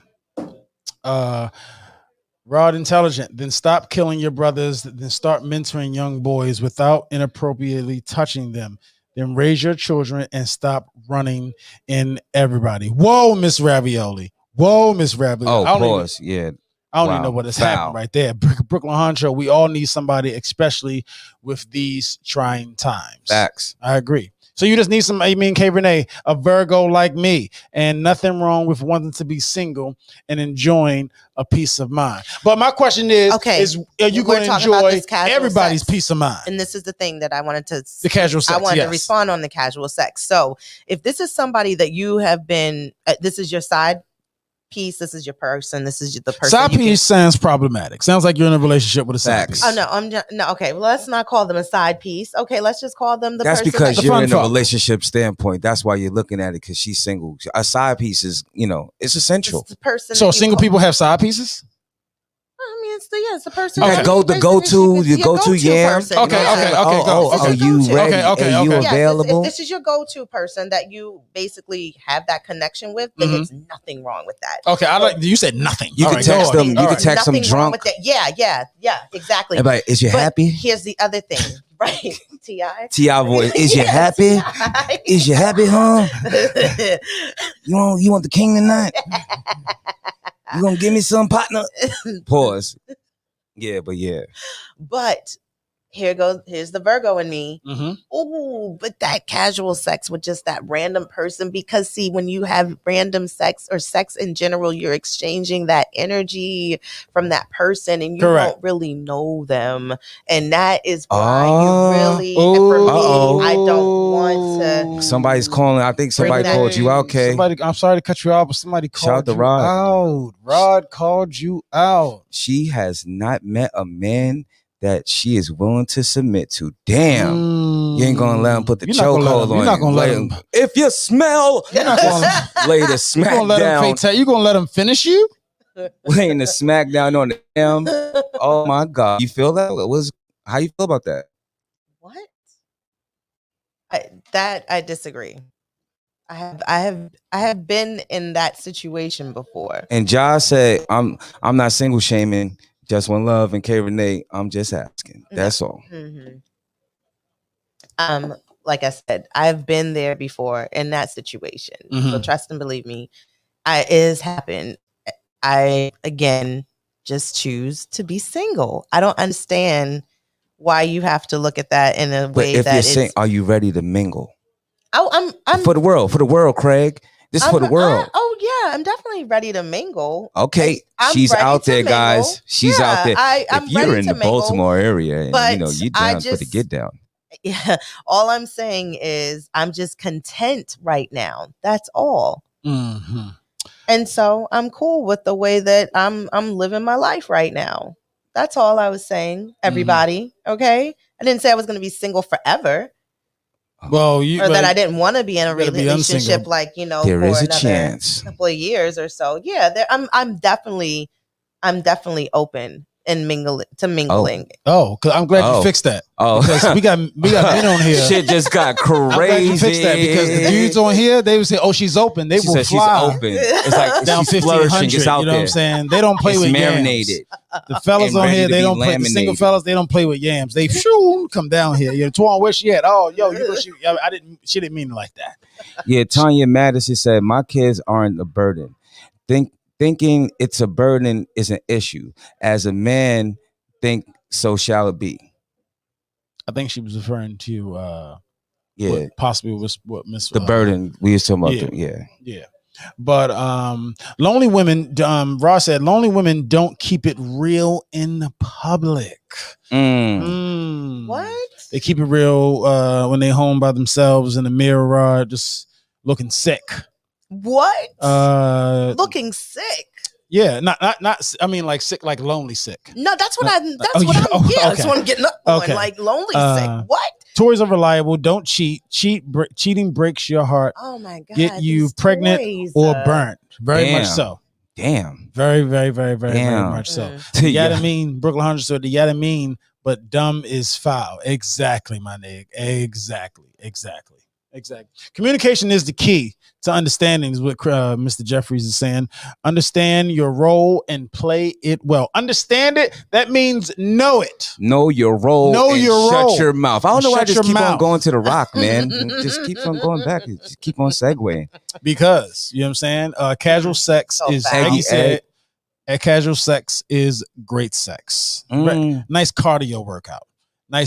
Rod Intelligent, then stop killing your brothers, then start mentoring young boys without inappropriately touching them. Then raise your children and stop running in everybody. Whoa, Miss Ravioli. Whoa, Miss Ravioli. Oh, pause. Yeah. I don't even know what has happened right there. Brooklyn Honcho, we all need somebody, especially with these trying times. Facts. I agree. So you just need some, me and K Rene, a Virgo like me, and nothing wrong with wanting to be single and enjoying a peace of mind. But my question is, are you going to enjoy everybody's peace of mind? And this is the thing that I wanted to, the casual sex. I wanted to respond on the casual sex. So if this is somebody that you have been, this is your side piece, this is your person, this is the person. Side piece sounds problematic. Sounds like you're in a relationship with a side piece. Oh no, okay. Well, let's not call them a side piece. Okay, let's just call them the That's person. because you're in a relationship standpoint. That's why you're looking at it, because she's single. A side piece is, it's essential. It's the person. So single people have side pieces? I mean, it's the person. Okay. The go-to yams. Okay. Are you ready? Okay. Are you available? If this is your go-to person that you basically have that connection with, then it's nothing wrong with that. Okay, you said nothing. You can text them. You can text them drunk. Yeah, exactly. Everybody, is you happy? Here's the other thing, right? T.I. voice. Is you happy? Is you happy, huh? You want the king tonight? You gonna give me some partner? Pause. Yeah. But here's the Virgo in me. Oh, but that casual sex with just that random person, because see, when you have random sex or sex in general, you're exchanging that energy from that person and you don't really know them. And that is why you really, and for me, I don't want to. Somebody's calling. I think somebody called you out, Kay. I'm sorry to cut you out, but somebody called you out. Rod called you out. She has not met a man that she is willing to submit to. Damn. You ain't gonna let him put the chokehold on. You're not gonna let him. If you smell, you're not gonna lay the smack down. You gonna let him finish you? Laying the smack down on the M. Oh my God. You feel that? How you feel about that? What? I disagree. I have been in that situation before. And Ja said, I'm not single shaming. Just one love and K Rene. I'm just asking. That's all. Like I said, I've been there before in that situation. So trust and believe me, it has happened. I again just choose to be single. I don't understand why you have to look at that in a way that is. Are you ready to mingle? I'm for the world, Craig. This is for the world. I'm definitely ready to mingle. Okay, she's out there, guys. She's out there. If you're in the Baltimore area, and you're down for the get down. Yeah, all I'm saying is I'm just content right now. That's all. And so I'm cool with the way that I'm living my life right now. That's all I was saying. Everybody, okay? I didn't say I was going to be single forever. Well, or that I didn't want to be in a relationship, like there for is a another chance. couple of years or so. Yeah, I'm definitely open and mingling. Oh, because I'm glad you fixed that. Oh, because we got men on here. Shit just got crazy. I'm glad you fixed that, because the dudes on here, they would say, "Oh, she's open." They will fly. She's open. It's like down 1,500. You know what I'm saying? They don't play with marinated. Yams. The fellas on here, they don't play. The single fellas, they don't play with yams. They come down here. Twan, where she at? Oh, yo, she didn't mean it like that. Yeah, Tanya Madison said, "My kids aren't a burden. Thinking it's a burden is an issue. As a man, think so shall it be." I think she was referring to possibly what Miss the burden we was talking about. Yeah. But lonely women, Ross said, lonely women don't keep it real in the public. What? They keep it real when they home by themselves in the mirror, just looking sick. What? Looking sick? Yeah, not. I mean, like sick, like lonely sick. No, that's what that's what I'm getting up on. Like lonely sick. What? Toys are reliable. Don't cheat. Cheating breaks your heart. Oh my God. Get you pregnant or burnt. Very much so. Damn. Very, very, very, very, very much so. The mean, Brooklyn 100 said the mean, but dumb is foul. Exactly, my nigga. Exactly. Communication is the key to understanding, is what Mr. Jeffries is saying. Understand your role and play it well. Understand it. That means know it. Know your role. Shut your mouth. I don't know why I just keep on going to the rock, man. Just keeps on going back. Just keep on segueing. Because, you know what I'm saying? Casual sex is, like you said, casual sex is great sex. Nice cardio workout. I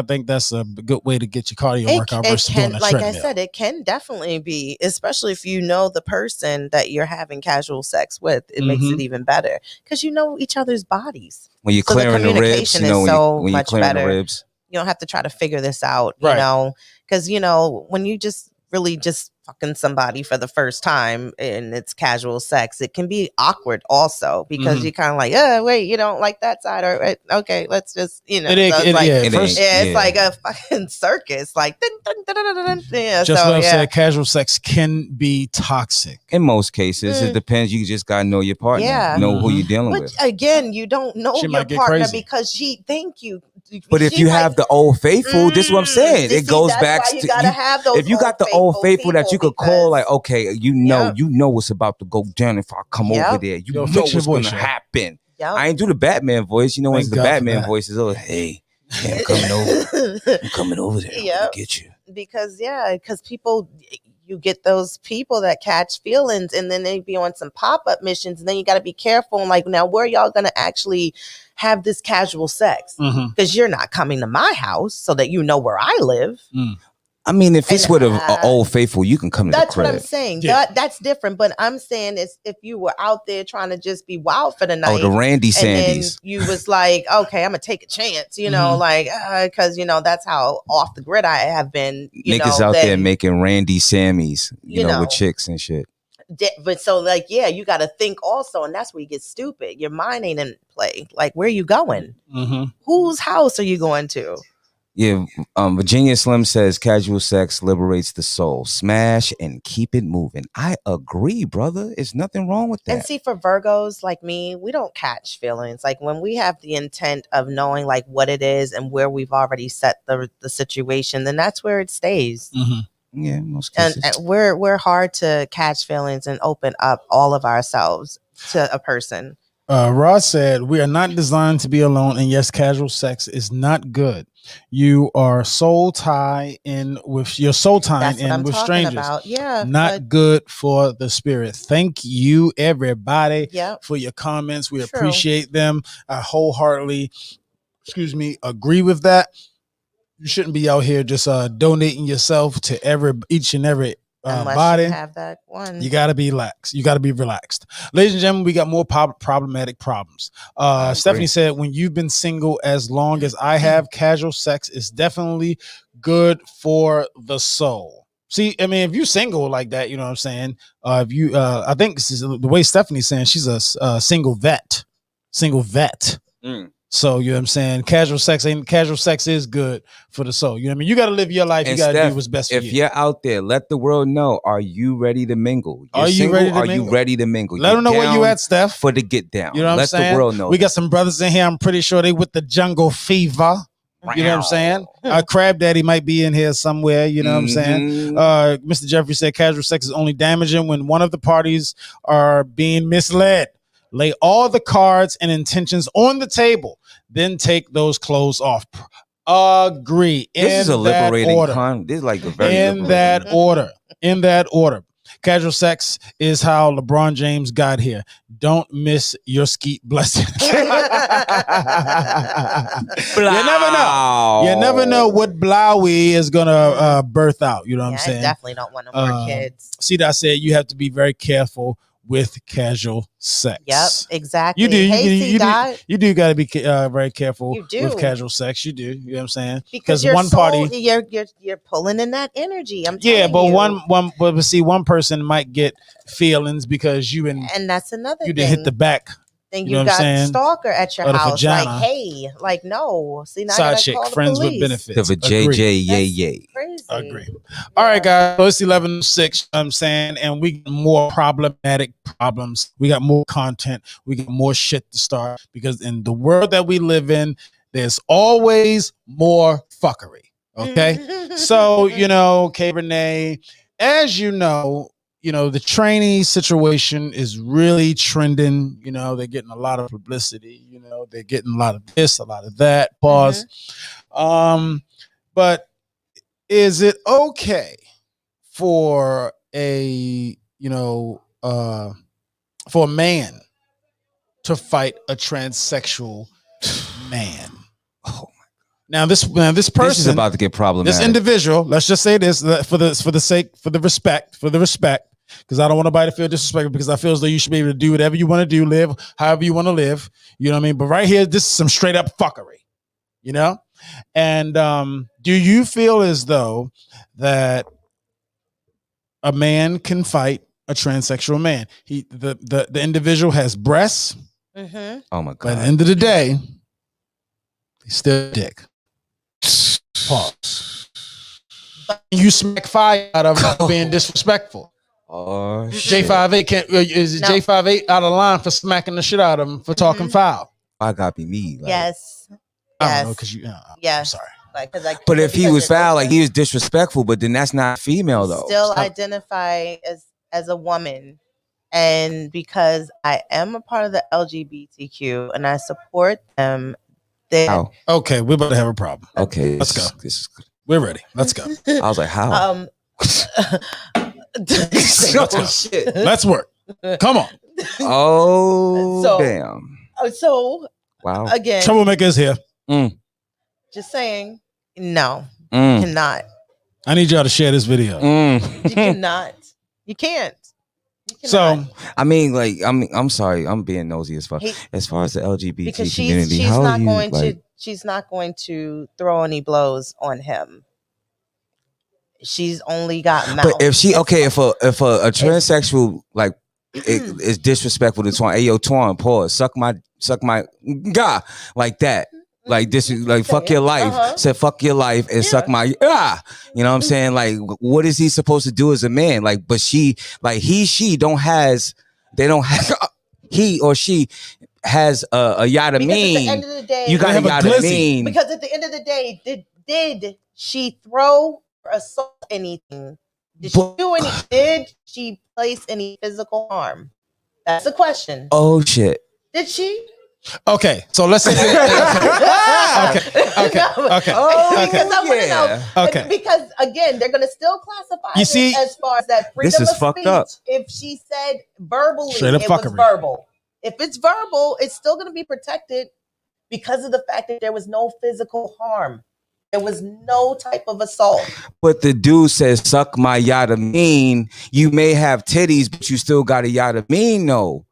think that's a good way to get your cardio workout versus doing a treadmill. Like I said, it can definitely be, especially if you know the person that you're having casual sex with. It makes it even better because you know each other's bodies. When you're clearing the ribs, you know, when you're clearing the ribs, you don't have to try to figure this out, you know, because, you know, when you just really just fucking somebody for the first time and it's casual sex, it can be awkward also because you're kind of like, wait, you don't like that side, or okay, let's just, you know, it's like a fucking circus, like said, casual sex can be toxic in most cases. It depends. You just gotta know your partner, know who you're dealing with. Again, you don't know your partner because but if you have the old faithful, this is what I'm saying. It goes back to if you got the old faithful that you could call, like, okay, you know what's about to go down if I come over there. You know what's going to happen. I ain't do the Batman voice. You know, when the Batman voice is, hey, I'm coming over. I'm coming over there. I'm gonna get you. Because people, you get those people that catch feelings and then they be on some pop-up missions, and then you got to be careful. And like, now where y'all gonna actually have this casual sex? Because you're not coming to my house so that you know where I live. I mean, if it's with an old faithful, you can come to the crib. That's what I'm saying. That's different. But I'm saying is if you were out there trying to just be wild for the night. Oh, the Randy Sandys. And you was like, okay, I'm going to take a chance, you know, like, because, you know, that's how off the grid I have been. Niggas out there making Randy Sammys, you know, with chicks and shit. But so, like, you got to think also, and that's where you get stupid. Your mind ain't in play. Like, where are you going? Whose house are you going to? Yeah, Virginia Slim says casual sex liberates the soul. Smash and keep it moving. I agree, brother. There's nothing wrong with that. And see, for Virgos like me, we don't catch feelings. Like when we have the intent of knowing like what it is and where we've already set the situation, then that's where it stays. Yeah, in most cases. And we're hard to catch feelings and open up all of ourselves to a person. Ross said, we are not designed to be alone, and yes, casual sex is not good. You are soul tie in with your soul tying in with strangers. Not good for the spirit. Thank you, everybody, for your comments. We appreciate them. I wholeheartedly, agree with that. You shouldn't be out here just donating yourself to each and every body. You have that one. You gotta be relaxed. Ladies and gentlemen, we got more problematic problems. Stephanie said, when you've been single as long as I have, casual sex is definitely good for the soul. See, I mean, if you're single like that, you know what I'm saying? If you, I think this is the way Stephanie's saying, she's a single vet. So, you know what I'm saying? Casual sex is good for the soul. You know what I mean? You got to live your life. And you got to do what's best for you. If you're out there, let the world know, are you ready to mingle? Are you ready to mingle? Let them know where you at, Steph. For the get down. You know what I'm saying? Let the world know. We got some brothers in here. I'm pretty sure they with the jungle fever. You know what I'm saying? Crab Daddy might be in here somewhere. You know what I'm saying? Mr. Jeffrey said casual sex is only damaging when one of the parties are being misled. Lay all the cards and intentions on the table, then take those clothes off. Agree. This is a liberating this is like a very in that order. Casual sex is how LeBron James got here. Don't miss your skeet blessing. You never know what Blowy is gonna birth out. You know what I'm saying? I definitely don't want no more kids. See, that I said you have to be very careful with casual sex. Yep, exactly. You do. You do got to be very careful with casual sex. You do. You know what I'm saying? Because one party, you're pulling in that energy. I'm telling you. But one person might get feelings because and that's another you didn't hit the back. Then you got a stalker at your house. Like, hey, like no. See, now side chick, friends with benefits. JJ, yay. Crazy. Agree. All right, guys. So it's 11:06. I'm saying, and we got more problematic problems. We got more content. We got more shit to start because in the world that we live in, there's always more fuckery. Okay. So K Rene, as you know, the trainee situation is really trending. They're getting a lot of publicity. They're getting a lot of this, a lot of that. Pause. But is it okay for a man to fight a transsexual man? Now this person, this is about to get problematic. This individual, let's just say this for the respect, because I don't want nobody to feel disrespected, because I feel as though you should be able to do whatever you want to do, live however you want to live. You know what I mean? But right here, this is some straight up fuckery. And do you feel as though that a man can fight a transsexual man? The individual has breasts. Mm-hmm. Oh my God! But at the end of the day, he's still a dick. Pause. You smack fire out of being disrespectful. Oh shit. J58 is J58 out of line for smacking the shit out of him for talking foul? I gotta be me. Yes. I don't know, because I'm sorry. But if he was foul, he was disrespectful, but then that's not female though. Still identify as a woman. And because I am a part of the LGBTQ and I support them, okay, we're about to have a problem. Okay, let's go. We're ready. Let's go. I was like, how? Shit. Let's work. Come on. Oh, damn. So, wow. Again, troublemakers here. Just saying, no, you cannot. I need y'all to share this video. You cannot. You can't. So, I'm sorry, I'm being nosy as fuck. As far as the LGBT community, she's not going to throw any blows on him. She's only got mouth. But if a transsexual is disrespectful to Twan, hey yo Twan, pause, suck my God, like that. Like this is like fuck your life. Said fuck your life and suck my you know what I'm saying? Like, what is he supposed to do as a man? Like, but she don't have he or she has a yada mean. You got a yada mean. Because at the end of the day, did she throw or assault anything? Did she do any? Did she place any physical harm? That's the question. Oh shit. Did she? Okay, so let's say okay. Because I want to know. Okay. Because again, they're going to still classify you see, as far as that freedom this is of fucked speech. Up. If she said verbally, it was verbal. If it's verbal, it's still going to be protected because of the fact that there was no physical harm. There was no type of assault. But the dude says, suck my yada mean. You may have titties, but you still got a yada mean, no.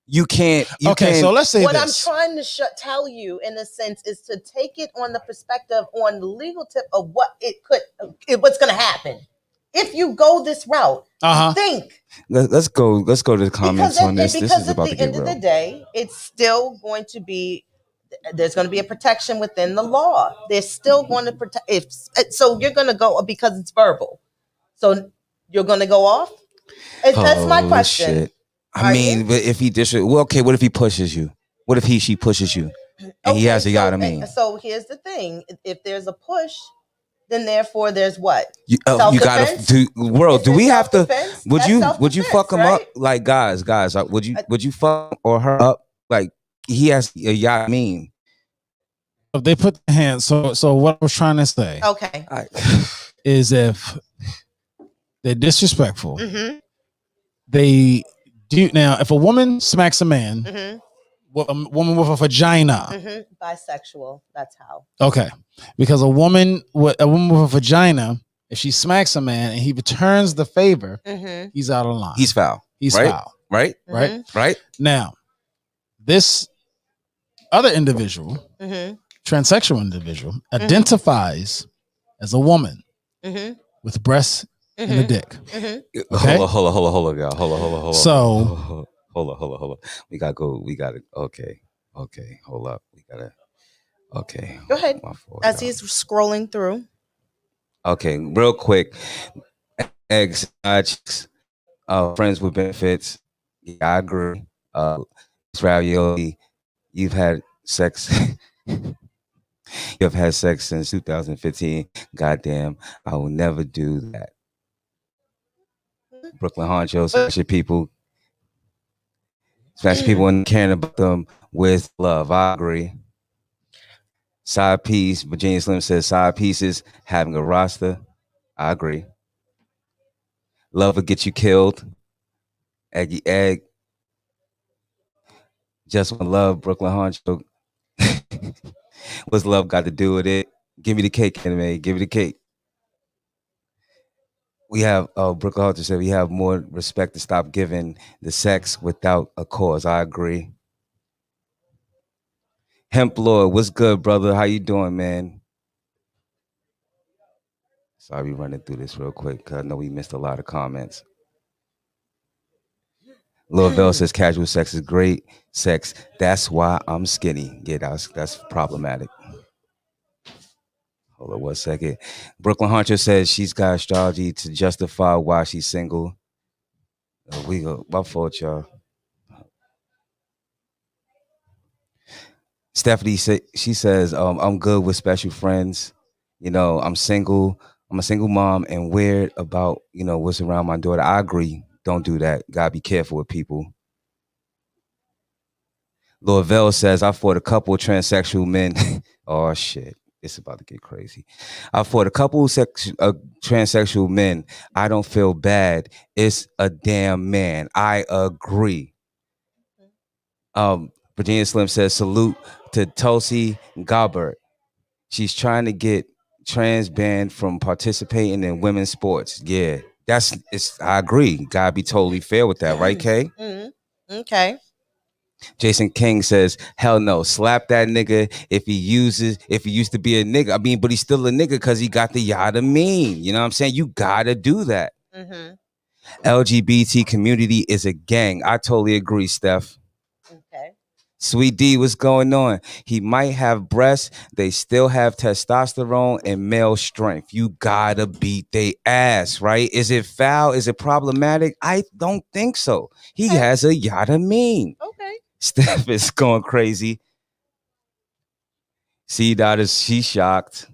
You can't. So let's say what I'm trying to tell you, in a sense, is to take it on the perspective, on the legal tip of what's going to happen if you go this route. Think. Let's go to the comments on this. This is about to get real. Because at the end of the day, it's still going to be. There's going to be a protection within the law. They're still going to protect. So you're going to go because it's verbal. So you're going to go off. That's my question. Shit. But if he what if he pushes you? What if she pushes you and he has a yada mean? So here's the thing: if there's a push, then therefore there's what? You gotta do. World, do we have to? Would you fuck him up? Like guys? Would you fuck or her up? Like he has a yada mean. If they put the hands. So what I was trying to say, okay, is if they're disrespectful, they. Now, if a woman smacks a man, a woman with a vagina, bisexual. That's how. Okay, because a woman with a vagina, if she smacks a man and he returns the favor, he's out of line. He's foul. He's foul. Right. Now, this other individual, transsexual individual, identifies as a woman with breasts. In the dick. Okay? Hold on, y'all. Hold on. So hold on. We gotta okay. Hold up. We gotta okay. Go ahead. As he's scrolling through. Okay, real quick. Eggs, friends with benefits. Yeah, I agree. Ravioli, you've had sex. You have had sex since 2015. Goddamn, I will never do that. Brooklyn Honcho, special people and caring about them with love. I agree. Side piece, Virginia Slim says side pieces, having a roster. I agree. Love will get you killed. Eggy Egg. Just want love, Brooklyn Honcho. What's love got to do with it? Give me the cake, anime. Give me the cake. We have Brooklyn Honcho said we have more respect to stop giving the sex without a cause. I agree. Hemp Lord, what's good, brother? How you doing, man? Sorry, running through this real quick because I know we missed a lot of comments. Lil Vel says casual sex is great sex. That's why I'm skinny. Yeah, that's problematic. Hold on 1 second. Brooklyn Hunter says she's got astrology to justify why she's single. My fault, y'all. Stephanie she says, I'm good with special friends. You know, I'm single. I'm a single mom and weird about, what's around my daughter. I agree. Don't do that. Gotta be careful with people. Louisville says, I fought a couple of transsexual men. Oh, shit. It's about to get crazy. I fought a couple of transsexual men. I don't feel bad. It's a damn man. I agree. Virginia Slim says, salute to Tulsi Gabbard. She's trying to get trans banned from participating in women's sports. Yeah, I agree. Gotta be totally fair with that, right, Kay? Mm-hmm. Okay. Jason King says, hell no, slap that nigga if he used to be a nigga. I mean, but he's still a nigga because he got the yada mean. You know what I'm saying? You gotta do that. Mm-hmm. LGBT community is a gang. I totally agree, Steph. Okay. Sweet D, what's going on? He might have breasts. They still have testosterone and male strength. You gotta beat they ass, right? Is it foul? Is it problematic? I don't think so. He has a yada mean. Okay. Steph is going crazy. She's shocked.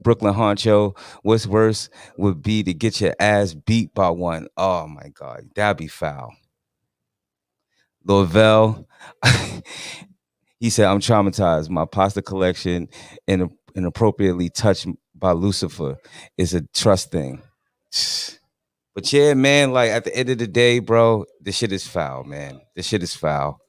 Brooklyn Honcho, what's worse would be to get your ass beat by one. Oh my God, that'd be foul. Lavelle, he said, I'm traumatized. My pasta collection inappropriately touched by Lucifer is a trust thing. But yeah, man, like at the end of the day, bro, this shit is foul, man. This shit is foul.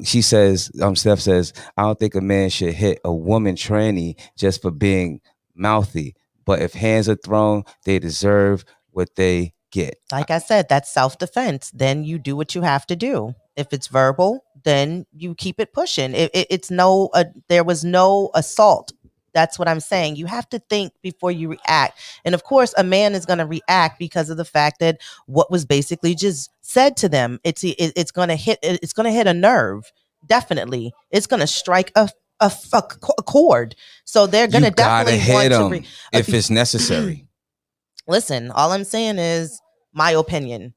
Steph says, I don't think a man should hit a woman tranny just for being mouthy. But if hands are thrown, they deserve what they get. Like I said, that's self-defense. Then you do what you have to do. If it's verbal, then you keep it pushing. There was no assault. That's what I'm saying. You have to think before you react. And of course, a man is going to react because of the fact that what was basically just said to them. It's going to hit a nerve. Definitely. It's going to strike a chord. So they're going to definitely hit them if it's necessary. Listen, all I'm saying is my opinion.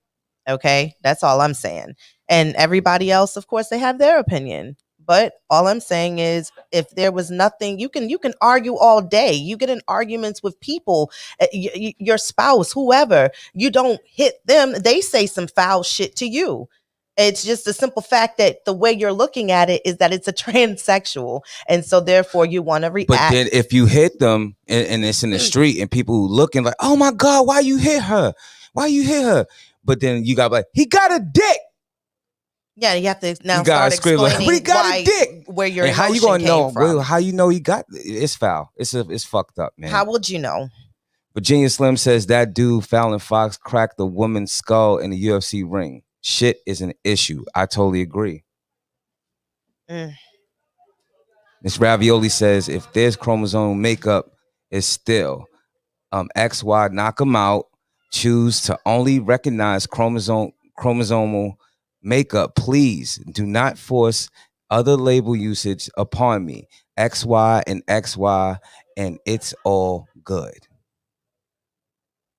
Okay? That's all I'm saying. And everybody else, of course, they have their opinion. But all I'm saying is, if there was nothing, you can argue all day. You get in arguments with people, your spouse, whoever. You don't hit them. They say some foul shit to you. It's just a simple fact that the way you're looking at it is that it's a transsexual. And so therefore you want to react. But then if you hit them and it's in the street and people looking like, oh my God, why you hit her? Why you hit her? But then you got like, he got a dick. Yeah, you have to now start explaining like, but he got a dick. Where your and how you gonna know? Well, how you know he got? It's foul. It's fucked up, man. How would you know? Virginia Slim says that dude Fallon Fox cracked the woman's skull in the UFC ring. Shit is an issue. I totally agree. Miss Ravioli says if there's chromosome makeup, it's still XY knock them out. Choose to only recognize chromosomal makeup. Please do not force other label usage upon me. XY and XY, and it's all good.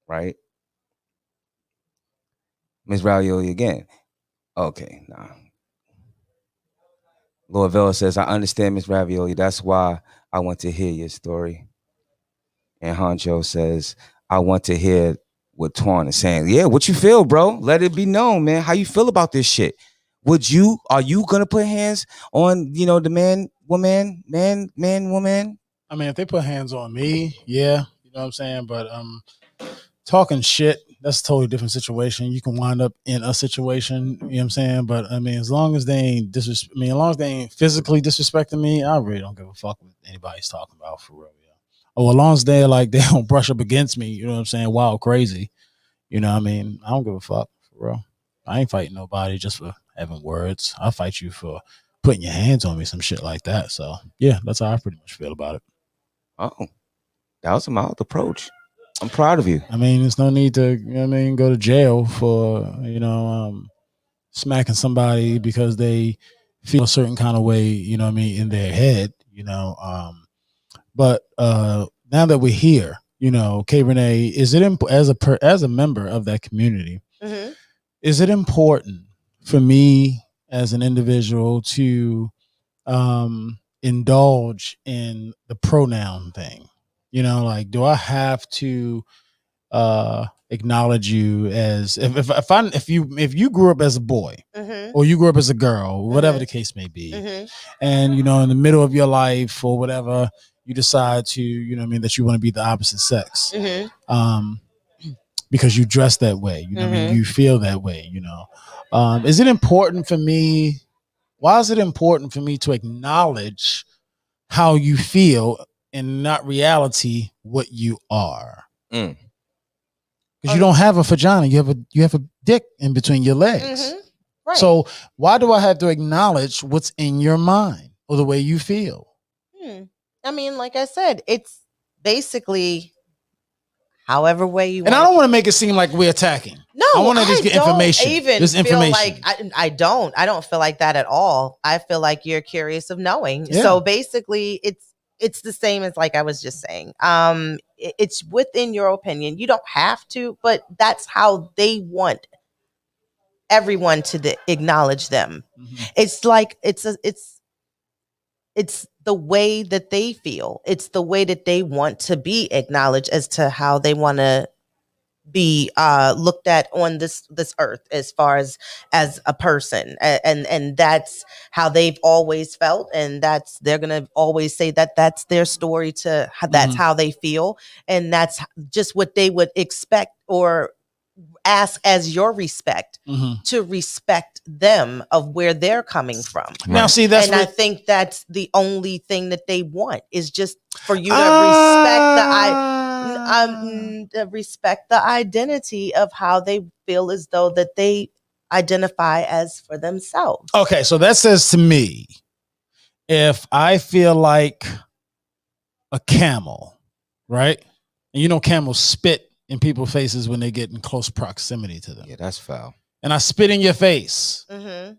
Right? Miss Ravioli again. Okay, nah. Lord Vela says, I understand, Miss Ravioli. That's why I want to hear your story. And Honcho says, I want to hear what Twan is saying. Yeah, what you feel, bro? Let it be known, man. How you feel about this shit? Are you gonna put hands on, the man, woman? I mean, if they put hands on me, yeah, you know what I'm saying? But talking shit, that's a totally different situation. You can wind up in a situation, you know what I'm saying? But I mean, as long as they ain't as long as they ain't physically disrespecting me, I really don't give a fuck what anybody's talking about for real. Or as long as they're like, they don't brush up against me, you know what I'm saying? Wild crazy. You know what I mean? I don't give a fuck for real. I ain't fighting nobody just for having words. I'll fight you for putting your hands on me, some shit like that. So yeah, that's how I pretty much feel about it. Oh, that was a mild approach. I'm proud of you. I mean, there's no need to, go to jail for, smacking somebody because they feel a certain kind of way, in their head, But now that we're here, K Rene, is it as a member of that community, mm-hmm. is it important for me as an individual to indulge in the pronoun thing? Do I have to acknowledge you as if you grew up as a boy, mm-hmm. or you grew up as a girl, whatever mm-hmm. the case may be, mm-hmm. and in the middle of your life or whatever, you decide to that you want to be the opposite sex, mm-hmm. Because you dress that way, mm-hmm. you feel that way, is it important for me? Why is it important for me to acknowledge how you feel and not reality what you are? Because you don't have a vagina, you have a dick in between your legs. Mm-hmm. Right. So why do I have to acknowledge what's in your mind or the way you feel? I mean, like I said, it's basically however way you want. And I don't want to make it seem like we're attacking. No, I want to just get information. Just information. I don't feel like that at all. I feel like you're curious of knowing. Yeah. So basically, it's the same as like I was just saying. It's within your opinion. You don't have to, but that's how they want everyone to acknowledge them. Mm-hmm. It's like it's the way that they feel. It's the way that they want to be acknowledged as to how they want to be looked at on this earth as far as a person, and that's how they've always felt, and they're gonna always say that's their story that's mm-hmm. how they feel, and that's just what they would expect or ask as your respect, mm-hmm. to respect them of where they're coming from. Now, see, I think that's the only thing that they want is just for you to respect the identity of how they feel as though that they identify as for themselves. Okay, so that says to me, if I feel like a camel, right? And camels spit in people's faces when they get in close proximity to them. Yeah, that's foul. And I spit in your face. Mm-hmm.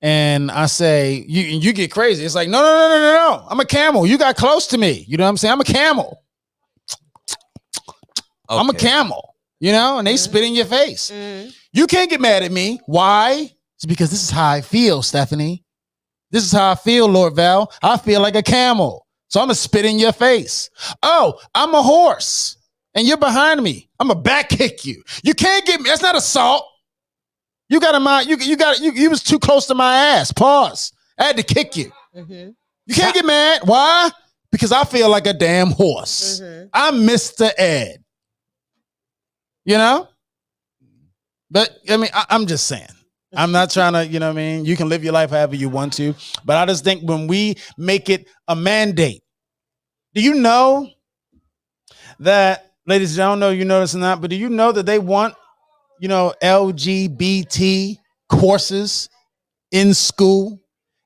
And I say, you get crazy. It's like, no. I'm a camel. You got close to me. You know what I'm saying? I'm a camel. Okay. I'm a camel, and they mm-hmm. spit in your face. Mm-hmm. You can't get mad at me. Why? It's because this is how I feel, Stephanie. This is how I feel, Lord Val. I feel like a camel. So I'm going to spit in your face. Oh, I'm a horse. And you're behind me. I'm gonna back kick you. You can't get me. That's not assault. You got a mind. You was too close to my ass. Pause. I had to kick you. Mm-hmm. You can't get mad. Why? Because I feel like a damn horse. Mm-hmm. I'm Mr. Ed. But I mean, I'm just saying. I'm not trying to. You can live your life however you want to. But I just think when we make it a mandate, do you know that? Ladies, I don't know if you know this or not, but do you know that they want, LGBT courses in school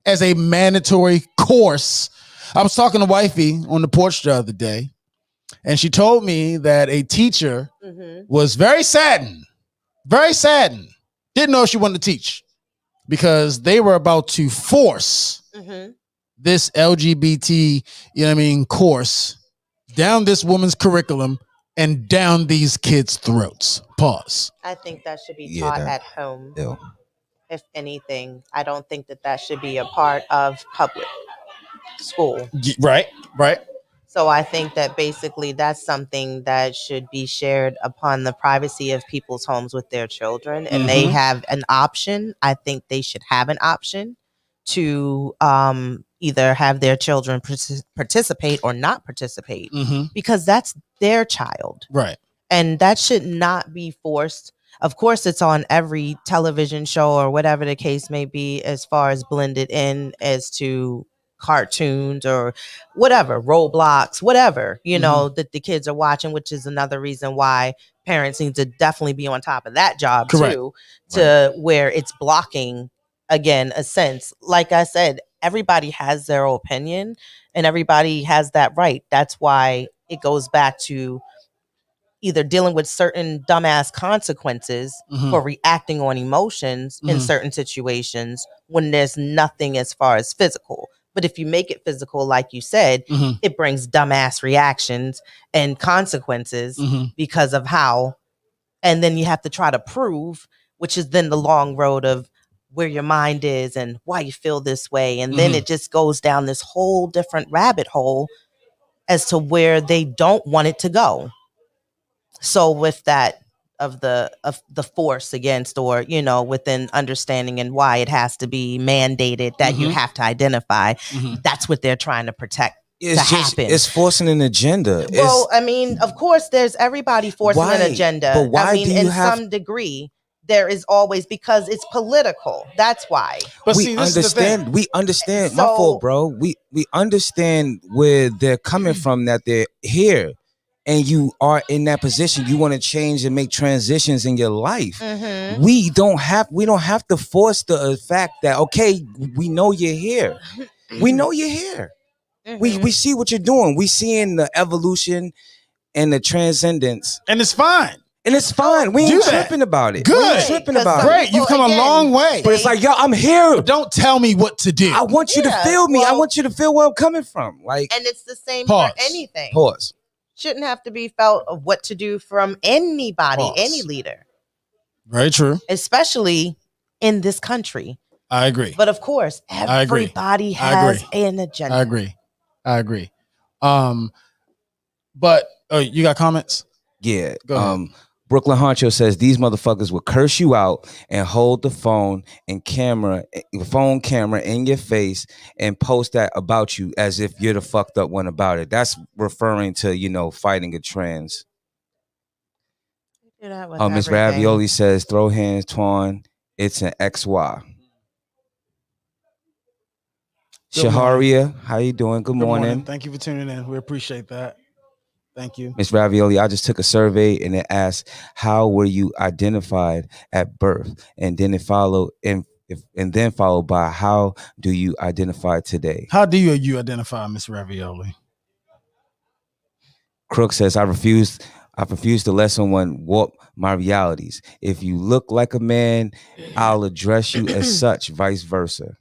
as a mandatory course? I was talking to wifey on the porch the other day, and she told me that a teacher mm-hmm. was very saddened, didn't know if she wanted to teach because they were about to force mm-hmm. this LGBT, course down this woman's curriculum and down these kids' throats. Pause. I think that should be taught at home. Yeah. If anything, I don't think that should be a part of public school. Right. So I think that basically that's something that should be shared upon the privacy of people's homes with their children. And they have an option. I think they should have an option to either have their children participate or not participate, because that's their child. Right. And that should not be forced. Of course, it's on every television show or whatever the case may be, as far as blended in as to cartoons or whatever, Roblox, whatever, that the kids are watching, which is another reason why parents need to definitely be on top of that job. Correct. Too, to where it's blocking, again, a sense. Like I said, everybody has their opinion and everybody has that right. That's why it goes back to either dealing with certain dumbass consequences for reacting on emotions in certain situations when there's nothing as far as physical. But if you make it physical, like you said, it brings dumbass reactions and consequences because of how. And then you have to try to prove, which is then the long road of where your mind is and why you feel this way. And then it just goes down this whole different rabbit hole as to where they don't want it to go. So with that of the force against, or within understanding and why it has to be mandated that you have to identify, that's what they're trying to protect. It's forcing an agenda. Well, of course, there's everybody forcing an agenda. But why in some degree, there is always, because it's political. That's why. But we understand. We understand. So, my fault, bro. We understand where they're coming from. That they're here. And you are in that position, you want to change and make transitions in your life. We don't have to force the fact that, okay, we know you're here. We know you're here. We see what you're doing. We seeing the evolution and the transcendence. And it's fine. We ain't tripping about it. Good. We ain't tripping about it. Great. You've come a long way. But it's like, yo, I'm here. Don't tell me what to do. I want you to feel me. I want you to feel where I'm coming from. Like, and it's the same for anything. Pause. Shouldn't have to be felt of what to do from anybody, any leader. Very true. Especially in this country. I agree. But of course, everybody has an agenda. I agree. But you got comments? Yeah. Go ahead. Brooklyn Honcho says these motherfuckers will curse you out and hold the phone camera in your face and post that about you as if you're the fucked up one about it. That's referring to, fighting a trans. Miss Ravioli says, throw hands, Twan. It's an XY. Shaharia, how you doing? Good morning. Thank you for tuning in. We appreciate that. Thank you. Miss Ravioli, I just took a survey and it asked, how were you identified at birth? And then it followed then followed by, how do you identify today? How do you identify, Miss Ravioli? Crook says, I refuse to let someone warp my realities. If you look like a man, I'll address you as such, vice versa.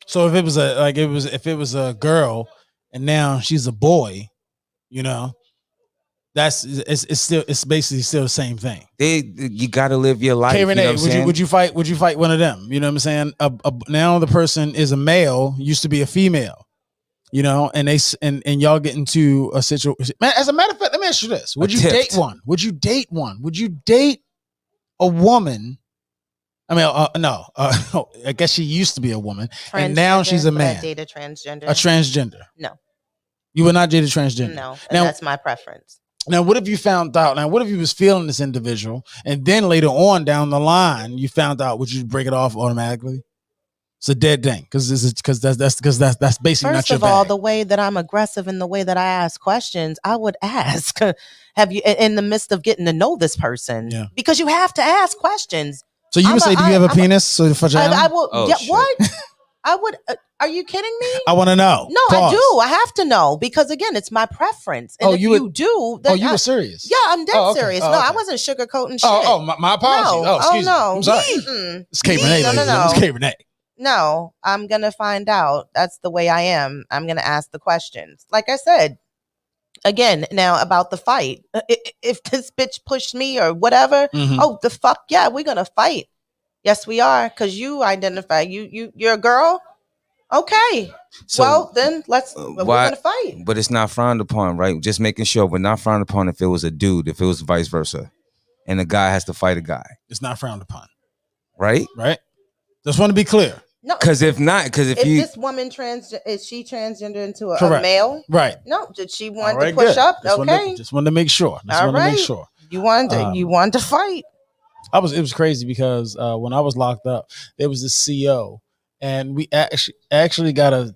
So if it was a girl and now she's a boy, it's basically still the same thing. You got to live your life. Hey, Rene, would you fight one of them? You know what I'm saying? Now the person is a male, used to be a female, and y'all get into a situation. Man, as a matter of fact, let me ask you this: Would you date one? Would you date one? Would you date a woman? I mean, no. I guess she used to be a woman, and now she's a man. Date a transgender. A transgender. No. You would not date a transgender. No, and that's my preference. Now, what if you found out? Now, what if you was feeling this individual, and then later on down the line, you found out? Would you break it off automatically? It's a dead thing because that's basically not your bag. First of all, the way that I'm aggressive and the way that I ask questions, I would ask, have you in the midst of getting to know this person? Yeah. Because you have to ask questions. So you would say, do you have a penis? I will. Oh, yeah, what? I would. Are you kidding me? I want to know. No, pause. I do. I have to know because again, it's my preference. And if you do, then you were serious. Yeah, I'm dead serious. No, I wasn't sugarcoating shit. My apologies. No. Excuse me. No. I'm sorry. It's K Rene. No. It's K Rene. No, I'm going to find out. That's the way I am. I'm going to ask the questions. Like I said, again, now about the fight. If this bitch pushed me or whatever, oh, the fuck yeah, we're going to fight. Yes, we are. Because you identify, you're a girl. Okay. So, well, then we're going to fight. But it's not frowned upon, right? Just making sure we're not frowned upon if it was a dude, if it was vice versa. And a guy has to fight a guy. It's not frowned upon. Right? Right. Just want to be clear. No, because if this woman is she transgender into a male? Right. No, did she want to push up? Just wanted to make sure. You wanted to fight. It was crazy because when I was locked up, there was this CO, and we actually got to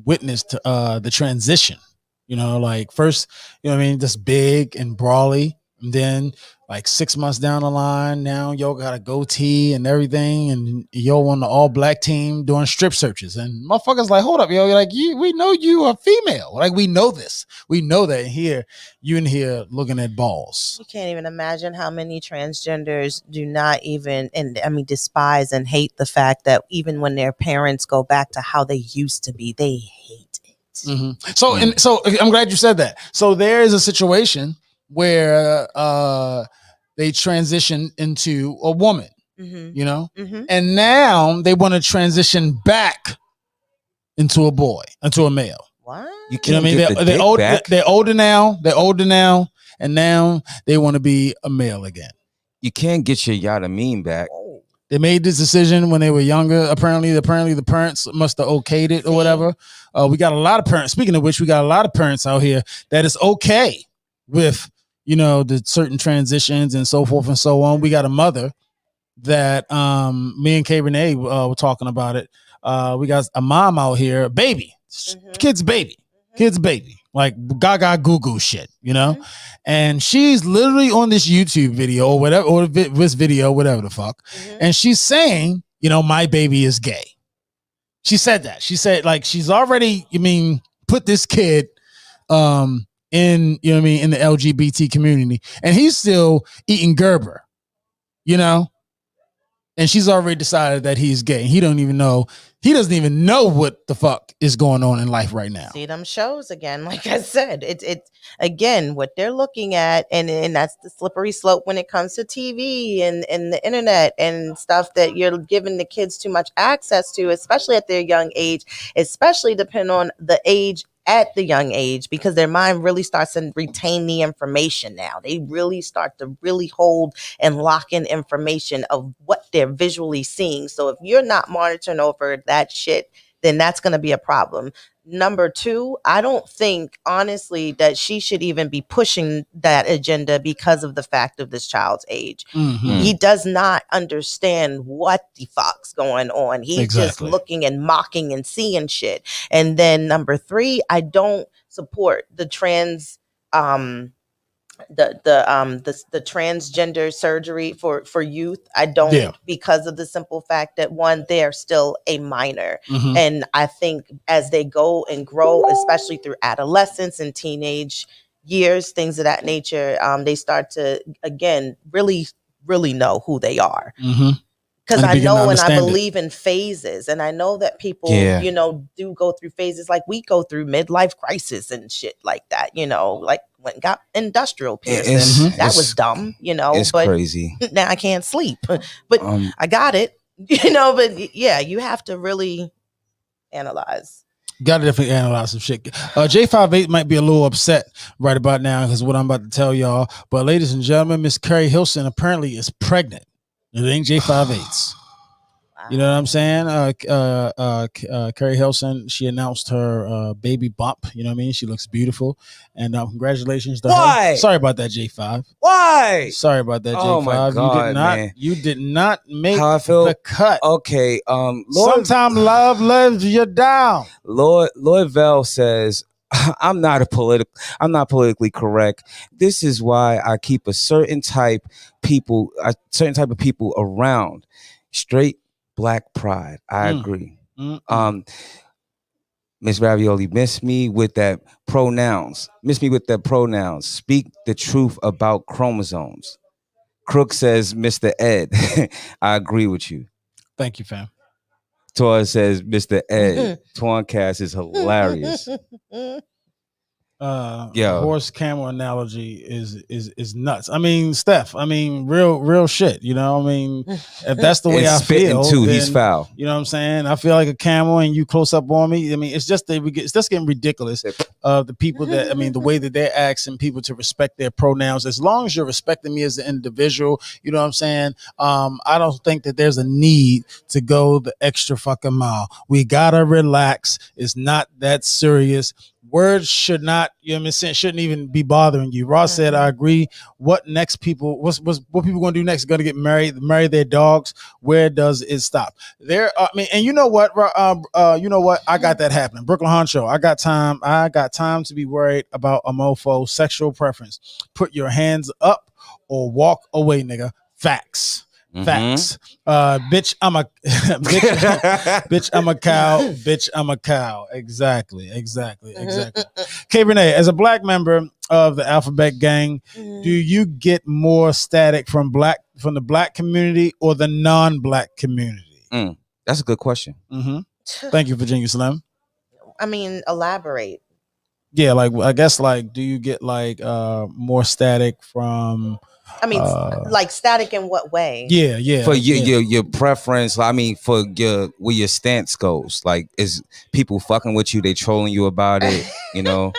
witness to the transition. You know, like first, you know what I mean, just big and brawly. And then like 6 months down the line, now yo got a goatee and everything, and yo on the all black team doing strip searches. And motherfuckers like, hold up, yo, like we know you are female. Like we know this. We know that here, you in here looking at balls. You can't even imagine how many transgenders do not even, despise and hate the fact that even when their parents go back to how they used to be, they hate it. Mm-hmm. So I'm glad you said that. So there is a situation where they transition into a woman, you know, and now they want to transition back into a boy, into a male. What? You know what I mean? They're older now, and now they want to be a male again. You can't get your yada mean back. They made this decision when they were younger. Apparently the parents must have okayed it or whatever. We got a lot of parents. Speaking of which, we got a lot of parents out here that is okay with, you know, the certain transitions and so forth and so on. We got a mother that me and K Rene were talking about it. We got a mom out here, baby, kid's baby, like gaga goo goo shit, you know? And she's literally on this YouTube video or whatever, or this video, whatever the fuck. And she's saying, you know, my baby is gay. She said that. She said, like, she's already, put this kid in, you know what I mean, in the LGBT community, and he's still eating Gerber, you know, and she's already decided that he's gay. He doesn't even know what the fuck is going on in life right now. See them shows again. Like I said, it's again what they're looking at, and that's the slippery slope when it comes to TV and the internet and stuff that you're giving the kids too much access to, especially at their young age, especially depending on the age at the young age, because their mind really starts to retain the information now. They really start to really hold and lock in information of what they're visually seeing. So if you're not monitoring over that shit, then that's going to be a problem. Number two, I don't think, honestly, that she should even be pushing that agenda because of the fact of this child's age. He does not understand what the fuck's going on. He's just looking and mocking and seeing shit. And then number three, I don't support the the transgender surgery for youth. I don't, because of the simple fact that, one, they're still a minor. And I think as they go and grow, especially through adolescence and teenage years, things of that nature, they start to, again, really, really know who they are. Because I know and I believe in phases. And I know that people, you know, do go through phases. Like we go through midlife crisis and shit like that, you know, like went and got industrial piercing. That was dumb, you know. It's crazy. Now I can't sleep. But I got it, you know. But yeah, you have to really analyze. Got to definitely analyze some shit. J58 might be a little upset right about now because what I'm about to tell y'all. But ladies and gentlemen, Miss Carrie Hilson apparently is pregnant. It ain't J58's. You know what I'm saying? Carrie Hilson, she announced her baby bump. You know what I mean? She looks beautiful. And congratulations to her. Sorry about that, J5. Why? Sorry about that, J5. Oh my God, man. You did not make the cut. Okay. Sometimes love lets you down. Lloyd Vell says, I'm not politically correct. This is why I keep a certain type of people around. Straight Black pride. I agree. Miss Ravioli, miss me with that pronouns. Speak the truth about chromosomes. Crook says, Mr. Ed. I agree with you. Thank you, fam. Tor says, Mr. Ed, Toinecast is hilarious. Horse camel analogy is nuts. I mean, Steph, I mean, real shit, you know. I mean, if that's the way I feel too, then, he's foul. You know what I'm saying? I feel like a camel and you close up on me. I mean, it's just getting ridiculous. The people that, I mean, the way that they're asking people to respect their pronouns, as long as you're respecting me as an individual, you know what I'm saying? I don't think that there's a need to go the extra fucking mile. We gotta relax. It's not that serious. Words should not, you know what I'm saying, shouldn't even be bothering you. Ross said, I agree. What people gonna do next? Going to get marry their dogs? Where does it stop? I mean, and you know what? I got that happening. Brooklyn Honcho, I got time to be worried about a mofo sexual preference. Put your hands up or walk away, nigga. Facts. Facts. Bitch, I'm a bitch, I'm a cow. Bitch, I'm a cow. Exactly. Okay, Rene, as a black member of the Alphabet Gang, do you get more static from the black community or the non-black community? That's a good question. Thank you, Virginia Slim. I mean, elaborate. Yeah, like I guess like do you get like more static from like static in what way? Yeah. For your preference, I mean, for where your stance goes, like is people fucking with you? They trolling you about it, you know?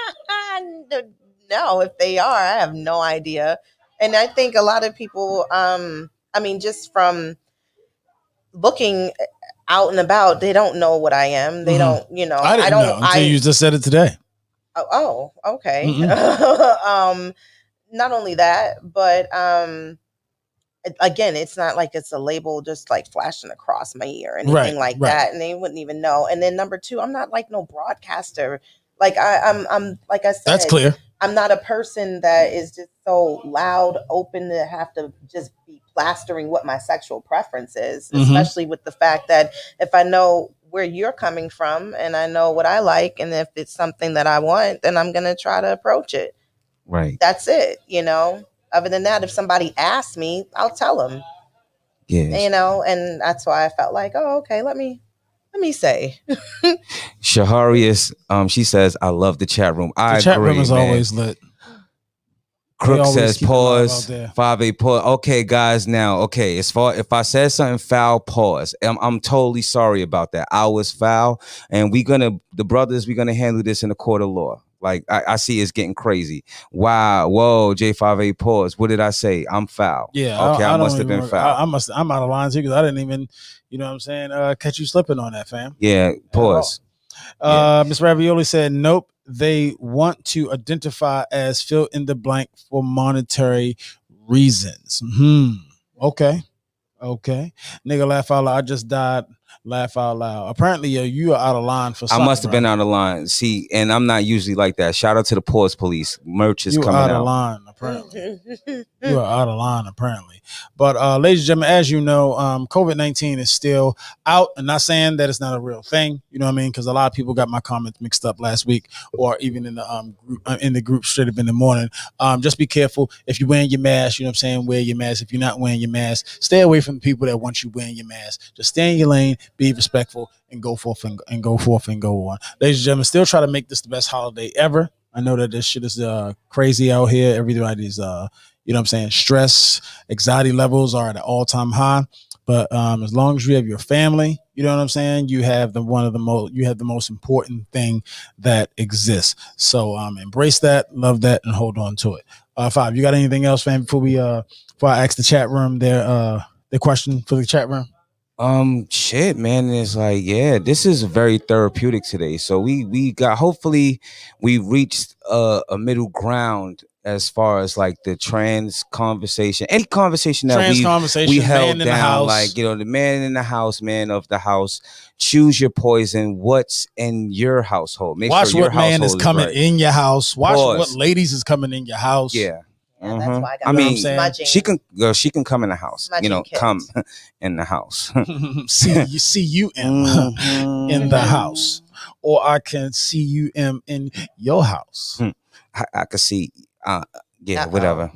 No, if they are, I have no idea. And I think a lot of people, I mean, just from looking out and about, they don't know what I am. They don't, you know. I didn't know until you just said it today. Oh, okay. Not only that, but again, it's not like it's a label just like flashing across my ear or anything like that, and they wouldn't even know. And then number two, I'm not like no broadcaster. Like I'm like I said, that's clear. I'm not a person that is just so loud, open to have to just be plastering what my sexual preference is, especially with the fact that if I know where you're coming from and I know what I like, and if it's something that I want, then I'm gonna try to approach it. Right. That's it, you know. Other than that, if somebody asks me, I'll tell them. Yeah. You know, and that's why I felt like, oh, okay, let me say. Shaharius, she says, I love the chat room. I agree. The chat room is always lit. Crook says, pause. 5-8 pause. Okay, guys, now, okay, as far if I said something foul, pause. I'm totally sorry about that. I was foul, and we're gonna handle this in the court of law. Like I see it's getting crazy. Wow, whoa, J58 pause. What did I say? I'm foul. Yeah, okay, I must have been foul. I'm out of line too because I didn't even, you know what I'm saying, catch you slipping on that, fam. Yeah, pause. Miss Ravioli said, nope. They want to identify as fill in the blank for monetary reasons. Okay. Nigga, laugh out loud. I just died. Laugh out loud. Apparently, you are out of line for something. I must have been out of line. See, and I'm not usually like that. Shout out to the Pause Police. Merch is coming out. You are out of line, apparently. You are out of line, apparently. But ladies and gentlemen, as you know, COVID-19 is still out. And not saying that it's not a real thing. You know what I mean? Because a lot of people got my comments mixed up last week, or even in the group straight up in the morning. Just be careful. If you're wearing your mask, you know what I'm saying, wear your mask. If you're not wearing your mask, stay away from the people that want you wearing your mask. Just stay in your lane. Be respectful and go forth and go on. Ladies and gentlemen, still try to make this the best holiday ever. I know that this shit is crazy out here. Everybody's you know what I'm saying, stress, anxiety levels are at an all-time high. But as long as you have your family, you know what I'm saying, you have the most important thing that exists. So embrace that, love that, and hold on to it. 5, you got anything else, fam, before I ask the chat room their question for the chat room? Shit, man, it's like, yeah, this is very therapeutic today. So we got, hopefully we reached a middle ground as far as like the trans conversation, any conversation that we held down, like, you know, the man in the house, man of the house, choose your poison. What's in your household? Watch sure what man is coming in your house. Watch what ladies is coming in your house. Yeah. Yeah, that's why I mean, she can come in the house. Smudging, you know, kids. come in the house. see you in the house, or I can see you in your house. I can see Yeah, whatever.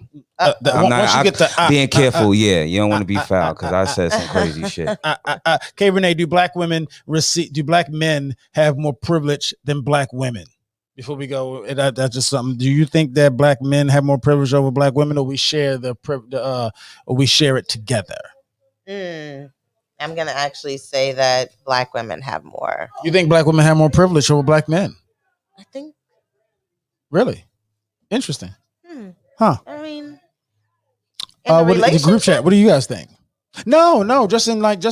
Being careful. Yeah, you don't want to be foul because I said some crazy shit. Okay, Rene, do black men have more privilege than black women? Before we go, that's just something. Do you think that black men have more privilege over black women, or we share or we share it together? I'm gonna actually say that black women have more. You think black women have more privilege over black men? I think. Really? Interesting. Huh? I mean, the group chat. What do you guys think? No, just in you know what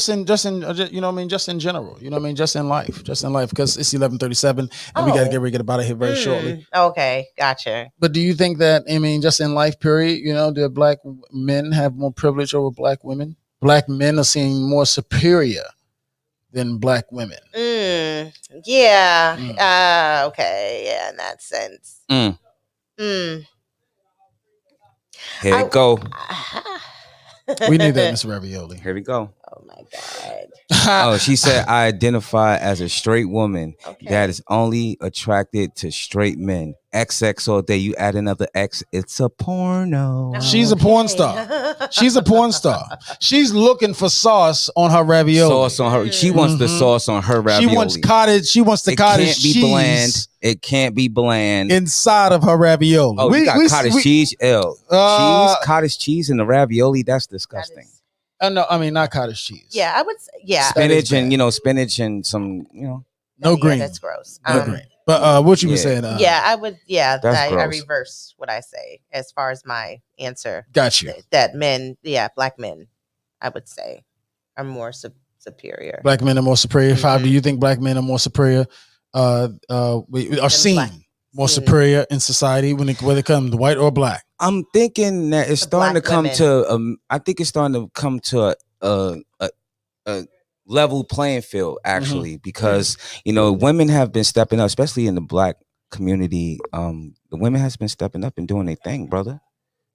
I mean, just in general, you know what I mean, just in life, because it's 11:37 and we gotta get about it here very shortly. Okay, gotcha. But do you think that, I mean, just in life, period, you know, do black men have more privilege over black women? Black men are seen more superior than black women. Yeah. Okay. Yeah, in that sense. Here we go. We need that, Mr. Ravioli. Here we go. Oh my God. Oh, she said, I identify as a straight woman that is only attracted to straight men. XX all day. You add another X, it's a porno. She's a porn star. She's a porn star. She's looking for sauce on her ravioli. Sauce on her. She wants the sauce on her ravioli. She wants the cottage cheese. It can't be bland. It can't be bland inside of her ravioli. Oh, you got cottage cheese. Cottage cheese in the ravioli. That's disgusting. No, I mean not cottage cheese. Yeah, I would say, spinach and some no green. That's gross. No green. But what you were saying? I would. Yeah, I reverse what I say as far as my answer. Got you. That men, black men, I would say, are more superior. Black men are more superior. Five. Do you think black men are more superior? We are seen more superior in society whether it comes to white or black. I'm thinking that it's starting to come to. I think it's starting to come to a level playing field actually, because women have been stepping up, especially in the black community. The women has been stepping up and doing their thing, brother.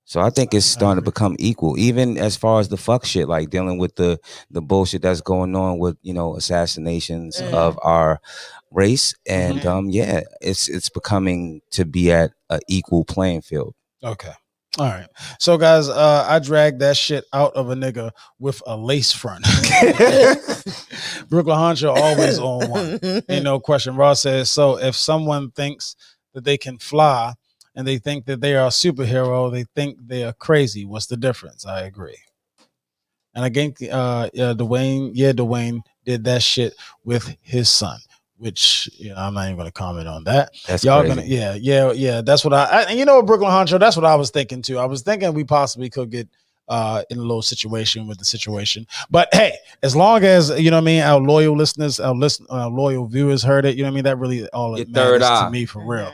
So I think it's starting to become equal, even as far as the fuck shit, like dealing with the bullshit that's going on with assassinations of our race, and it's becoming to be at an equal playing field. Okay. All right. So guys, I dragged that shit out of a nigga with a lace front. Brooklyn Honcho always on one. Ain't no question. Ross says, so if someone thinks that they can fly and they think that they are a superhero, they think they are crazy. What's the difference? I agree. And again, Dwayne did that shit with his son. Which I'm not even going to comment on that. That's y'all crazy. Yeah. That's what and Brooklyn Honcho. That's what I was thinking too. I was thinking we possibly could get in a little situation with the situation. But hey, as long as our loyal listeners, our loyal viewers heard it, that really all it matters to me for real.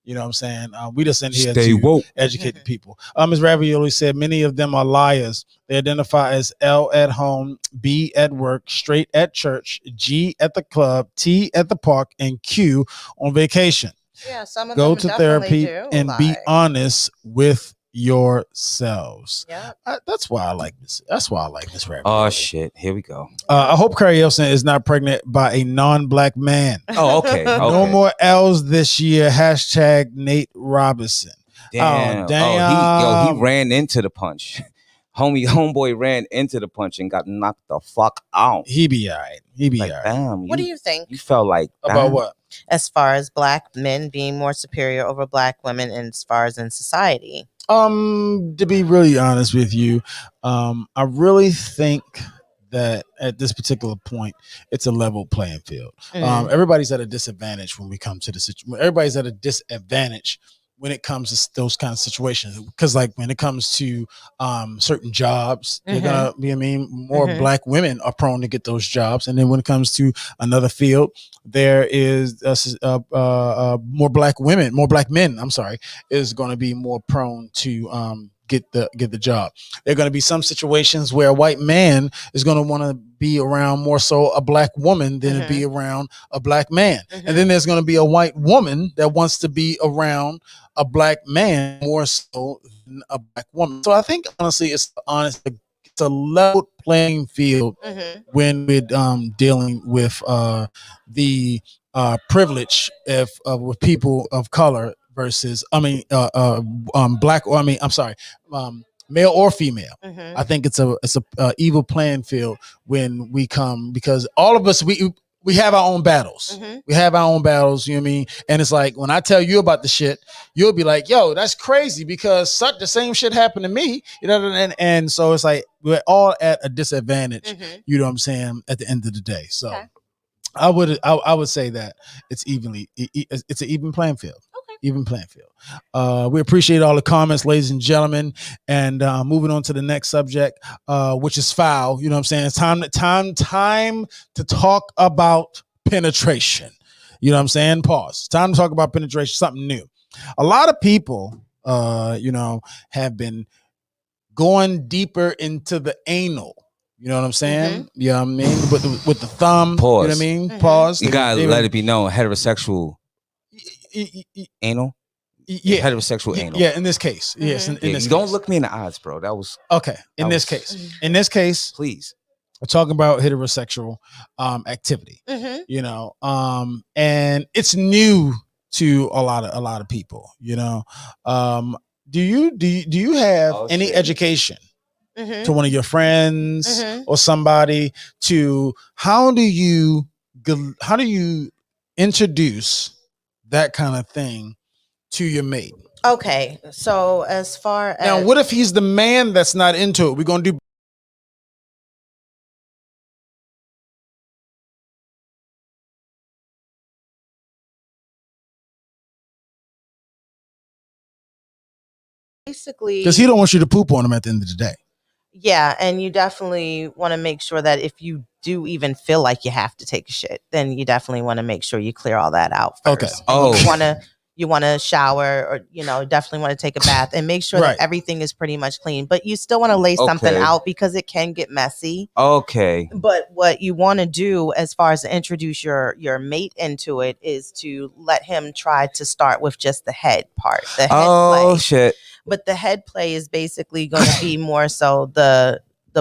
You know what I'm saying? We just in here to educate the people. Ms. Ravioli said many of them are liars. They identify as L at home, B at work, straight at church, G at the club, T at the park, and Q on vacation. Yeah, some of go them to therapy and be honest with yourselves. Yeah, that's why I like this. That's why I like this rap. Oh shit! Here we go. I hope Carrie Elson is not pregnant by a non-black man. Oh, okay. No more L's this year. # Nate Robinson. Damn. Oh, he ran into the punch. Homeboy ran into the punch and got knocked the fuck out. He be all right. Damn. What do you think? You felt like about what? As far as black men being more superior over black women, and as far as in society. To be really honest with you, I really think that at this particular point, it's a level playing field. Everybody's at a disadvantage when we come to the situation. Everybody's at a disadvantage when it comes to those kind of situations, because like when it comes to certain jobs, they're gonna be, more black women are prone to get those jobs, and then when it comes to another field, there is more black men. I'm sorry, is going to be more prone to get the job. There are going to be some situations where a white man is going to want to be around more so a black woman than to be around a black man. And then there's going to be a white woman that wants to be around a black man more so than a black woman. So I think honestly, it's a level playing field when we're dealing with the privilege with people of color versus, black, or male or female. I think it's a evil playing field when we come, because all of us, we have our own battles. We have our own battles, you know what I mean? And it's like, when I tell you about the shit, you'll be like, yo, that's crazy, because the same shit happened to me, you know, and so it's like, we're all at a disadvantage, you know what I'm saying, at the end of the day. So I would say that it's it's an even playing field. Even playing field. We appreciate all the comments, ladies and gentlemen, and moving on to the next subject, which is foul. You know what I'm saying? It's time to talk about penetration. You know what I'm saying? Pause. Time to talk about penetration, something new. A lot of people, have been going deeper into the anal. You know what I'm saying? You know what I mean? With the thumb. Pause. You know what I mean? Pause. You gotta let it be known, heterosexual anal. Yeah, heterosexual anal. Yeah, in this case, yes. In this don't case. look me in the eyes, bro. That was okay. In this case, please. We're talking about heterosexual activity. You know, and it's new to a lot of people. You know, do you have any education to one of your friends or somebody to how do you introduce that kind of thing to your mate? Okay, so as far as now, what if he's the man that's not into it? We're gonna do basically, because he don't want you to poop on him at the end of the day. Yeah, and you definitely want to make sure that if you do even feel like you have to take a shit, then you definitely want to make sure you clear all that out first. Okay. Oh. You want to shower, or definitely want to take a bath and make sure that everything is pretty much clean. But you still want to lay something out because it can get messy. Okay. But what you want to do as far as to introduce your mate into it is to let him try to start with just the head part. The head play. Shit. But the head play is basically going to be more so the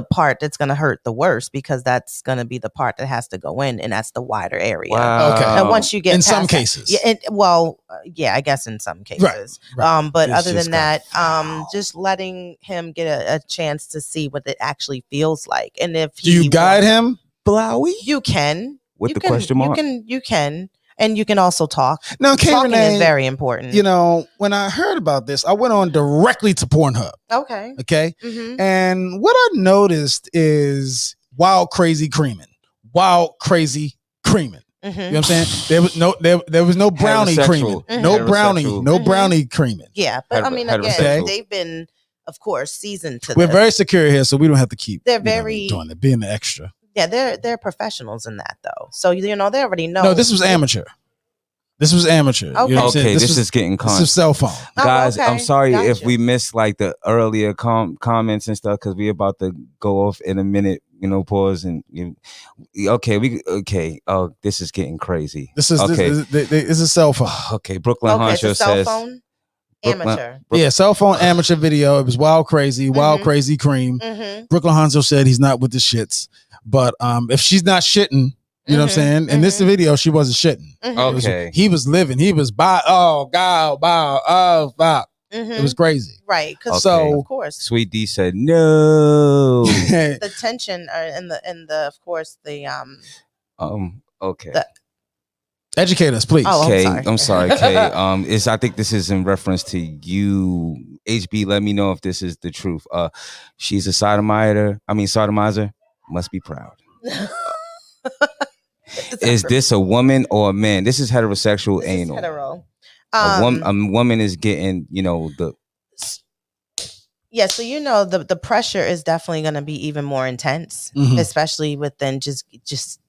part that's going to hurt the worst, because that's going to be the part that has to go in, and that's the wider area. Wow. Okay. And once you get in past some that, cases, I guess in some cases. Right. But It's other than just that, just letting him get a chance to see what it actually feels like. And if do you guide him, Blowy? You can with the question mark. You can. And you can also talk. Now, talking Rene, is very important. You know, when I heard about this, I went on directly to Pornhub. Okay. And what I noticed is wild, crazy creaming. Wild, crazy creaming. You know what I'm saying? There was no brownie creaming. No brownie creaming. Yeah, but I mean, again, they've been, of course, seasoned to We're very secure here, so we don't have to keep doing it, being the extra. Yeah, they're professionals in that, though. So they already know. No, this was amateur. Okay. You know this is getting This is cell phone. Guys, I'm sorry if we missed like the earlier comments and stuff, because we about to go off in a minute. Pause and Oh, this is getting crazy. This is this is cell phone. Okay, Brooklyn Honcho says phone? Amateur. Cell phone amateur video. It was wild, crazy cream. Brooklyn Honcho said he's not with the shits. But if she's not shitting, you know what I'm saying? In this video, she wasn't shitting. Okay. He was living. He was it was crazy. Right. So, of course. Sweet D said no. The tension and the of course the okay. Educate us, please. Okay, I'm sorry, Kay. I think this is in reference to you. HB, let me know if this is the truth. She's a sodomizer. Must be proud. Is this a woman or a man? This is heterosexual anal. Hetero. A woman is getting, the. Yeah, so the pressure is definitely going to be even more intense, especially within just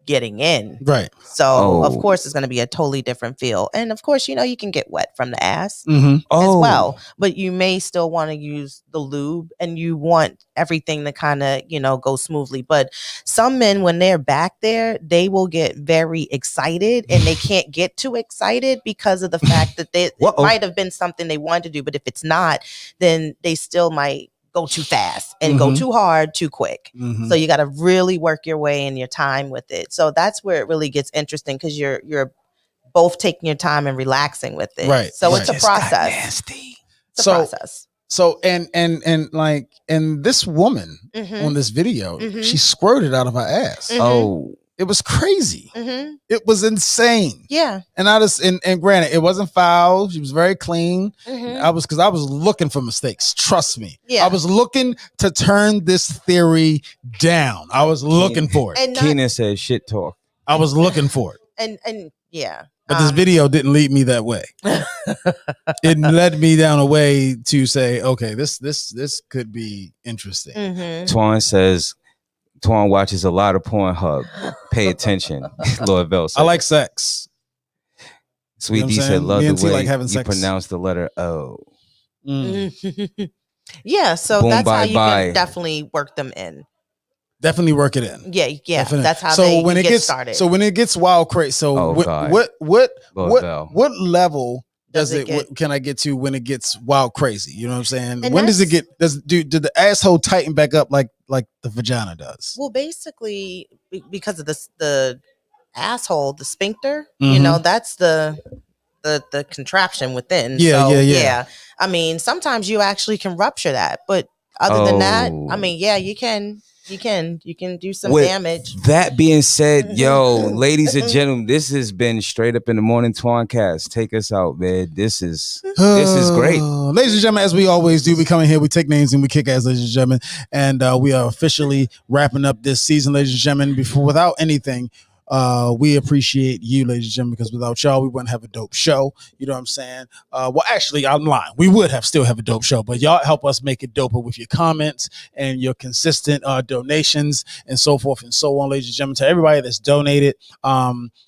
getting in. Right. So of course it's going to be a totally different feel, and of course you can get wet from the ass as well, but you may still want to use the lube, and you want everything to kind of go smoothly. But some men, when they're back there, they will get very excited, and they can't get too excited because of the fact that it might have been something they wanted to do, but if it's not, then they still might go too fast and go too hard too quick. So you got to really work your way and your time with it. So that's where it really gets interesting, because you're both taking your time and relaxing with it. Right. So it's a process. Nasty. It's a process. So and this woman on this video, she squirted out of her ass. Oh. It was crazy. It was insane. Yeah. And and granted, it wasn't foul. She was very clean. I was looking for mistakes. Trust me. Yeah. I was looking to turn this theory down. I was looking for it. Keenan said shit talk. I was looking for it. And yeah. But this video didn't lead me that way. It led me down a way to say, okay, this could be interesting. Twan says, Twan watches a lot of Pornhub. Pay attention. Lord Bell said. I like sex. Sweet D said, love the way you pronounce the letter O. Yeah, so Boom, that's bye, how you bye. can definitely work them in. Definitely work it in. Yeah, Definitely. that's how when it gets started. So when it gets wild crazy, so what level does it can I get to when it gets wild crazy? You know what I'm saying? And when does it get did the asshole tighten back up like the vagina does? Well, basically because of the asshole, the sphincter, you know, that's the contraption within. Yeah. I mean, sometimes you actually can rupture that, but other than that, I mean, yeah, you can do some damage. That being said, yo, ladies and gentlemen, this has been Straight Up in the Morning Toinecast. Take us out, man. This is great. Ladies and gentlemen, as we always do, we come in here, we take names and we kick ass, ladies and gentlemen. And we are officially wrapping up this season, ladies and gentlemen. Without anything, we appreciate you, ladies and gentlemen, because without y'all, we wouldn't have a dope show. You know what I'm saying? Well, actually, I'm lying. We would still have a dope show, but y'all help us make it doper with your comments and your consistent donations and so forth and so on, ladies and gentlemen. To everybody that's donated,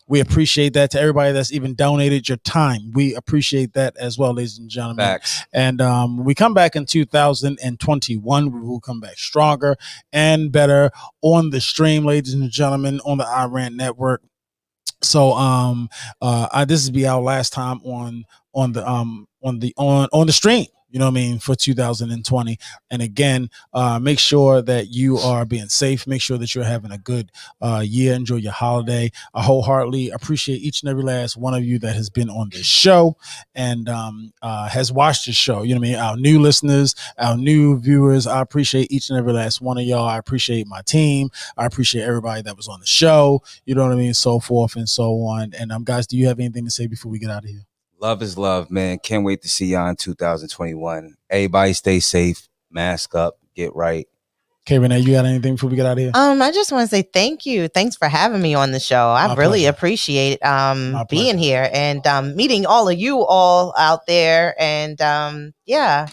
we appreciate that. To everybody that's even donated your time, we appreciate that as well, ladies and gentlemen. Facts. And when we come back in 2021, we will come back stronger and better on the stream, ladies and gentlemen, on the iRant Network. So this will be our last time on the stream. You know what I mean, for 2020. And again, make sure that you are being safe. Make sure that you're having a good year. Enjoy your holiday. I wholeheartedly appreciate each and every last one of you that has been on this show and has watched the show. You know what I mean? Our new listeners, our new viewers. I appreciate each and every last one of y'all. I appreciate my team. I appreciate everybody that was on the show. You know what I mean? So forth and so on. And guys, do you have anything to say before we get out of here? Love is love, man. Can't wait to see y'all in 2021. Everybody stay safe, mask up, get right. Okay, Rene, you got anything before we get out of here? I just want to say thank you. Thanks for having me on the show. I really appreciate being here and meeting all of you all out there. And yeah,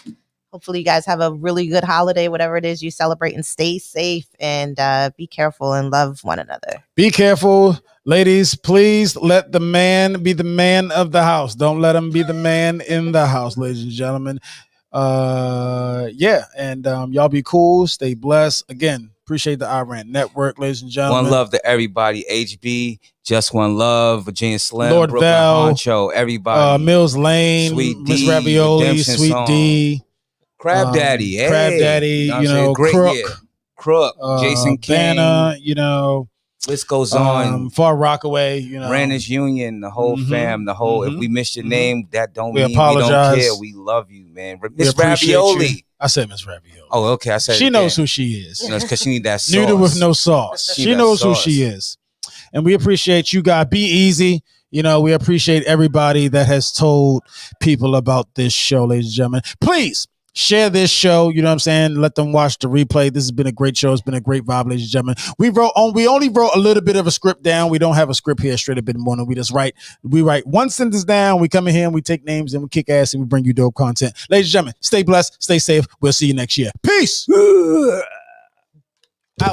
hopefully you guys have a really good holiday, whatever it is you celebrate, and stay safe and be careful and love one another. Be careful. Ladies, please let the man be the man of the house. Don't let him be the man in the house, ladies and gentlemen. Yeah, and y'all be cool. Stay blessed. Again, appreciate the iRant Network, ladies and gentlemen. One love to everybody. HB, Just One Love, Virginia Slim, Lord Brooklyn Bell, Honcho, everybody. Mills Lane, Sweet Miss D, Ravioli, Redemption Sweet Song. D, Crab Daddy, hey. Crab Daddy, you know, great Crook, year. Crook, Jason King, Banner, you know. List goes on. Far Rockaway, you know. Randers Union, the whole fam, the whole. If we missed your name, that don't mean apologize. We don't care. We love you, man. Miss appreciate Ravioli. you. I said Miss Ravioli. Oh, okay. I said she knows who she is. You know, because she need that sauce. Noodle with no sauce. She knows who she is. And we appreciate you guys. Be easy. You know, we appreciate everybody that has told people about this show, ladies and gentlemen. Please share this show. You know what I'm saying? Let them watch the replay. This has been a great show. It's been a great vibe, ladies and gentlemen. We only wrote a little bit of a script down. We don't have a script here Straight Up in the Morning. We write one sentence down. We come in here and we take names and we kick ass and we bring you dope content. Ladies and gentlemen, stay blessed, stay safe. We'll see you next year. Peace.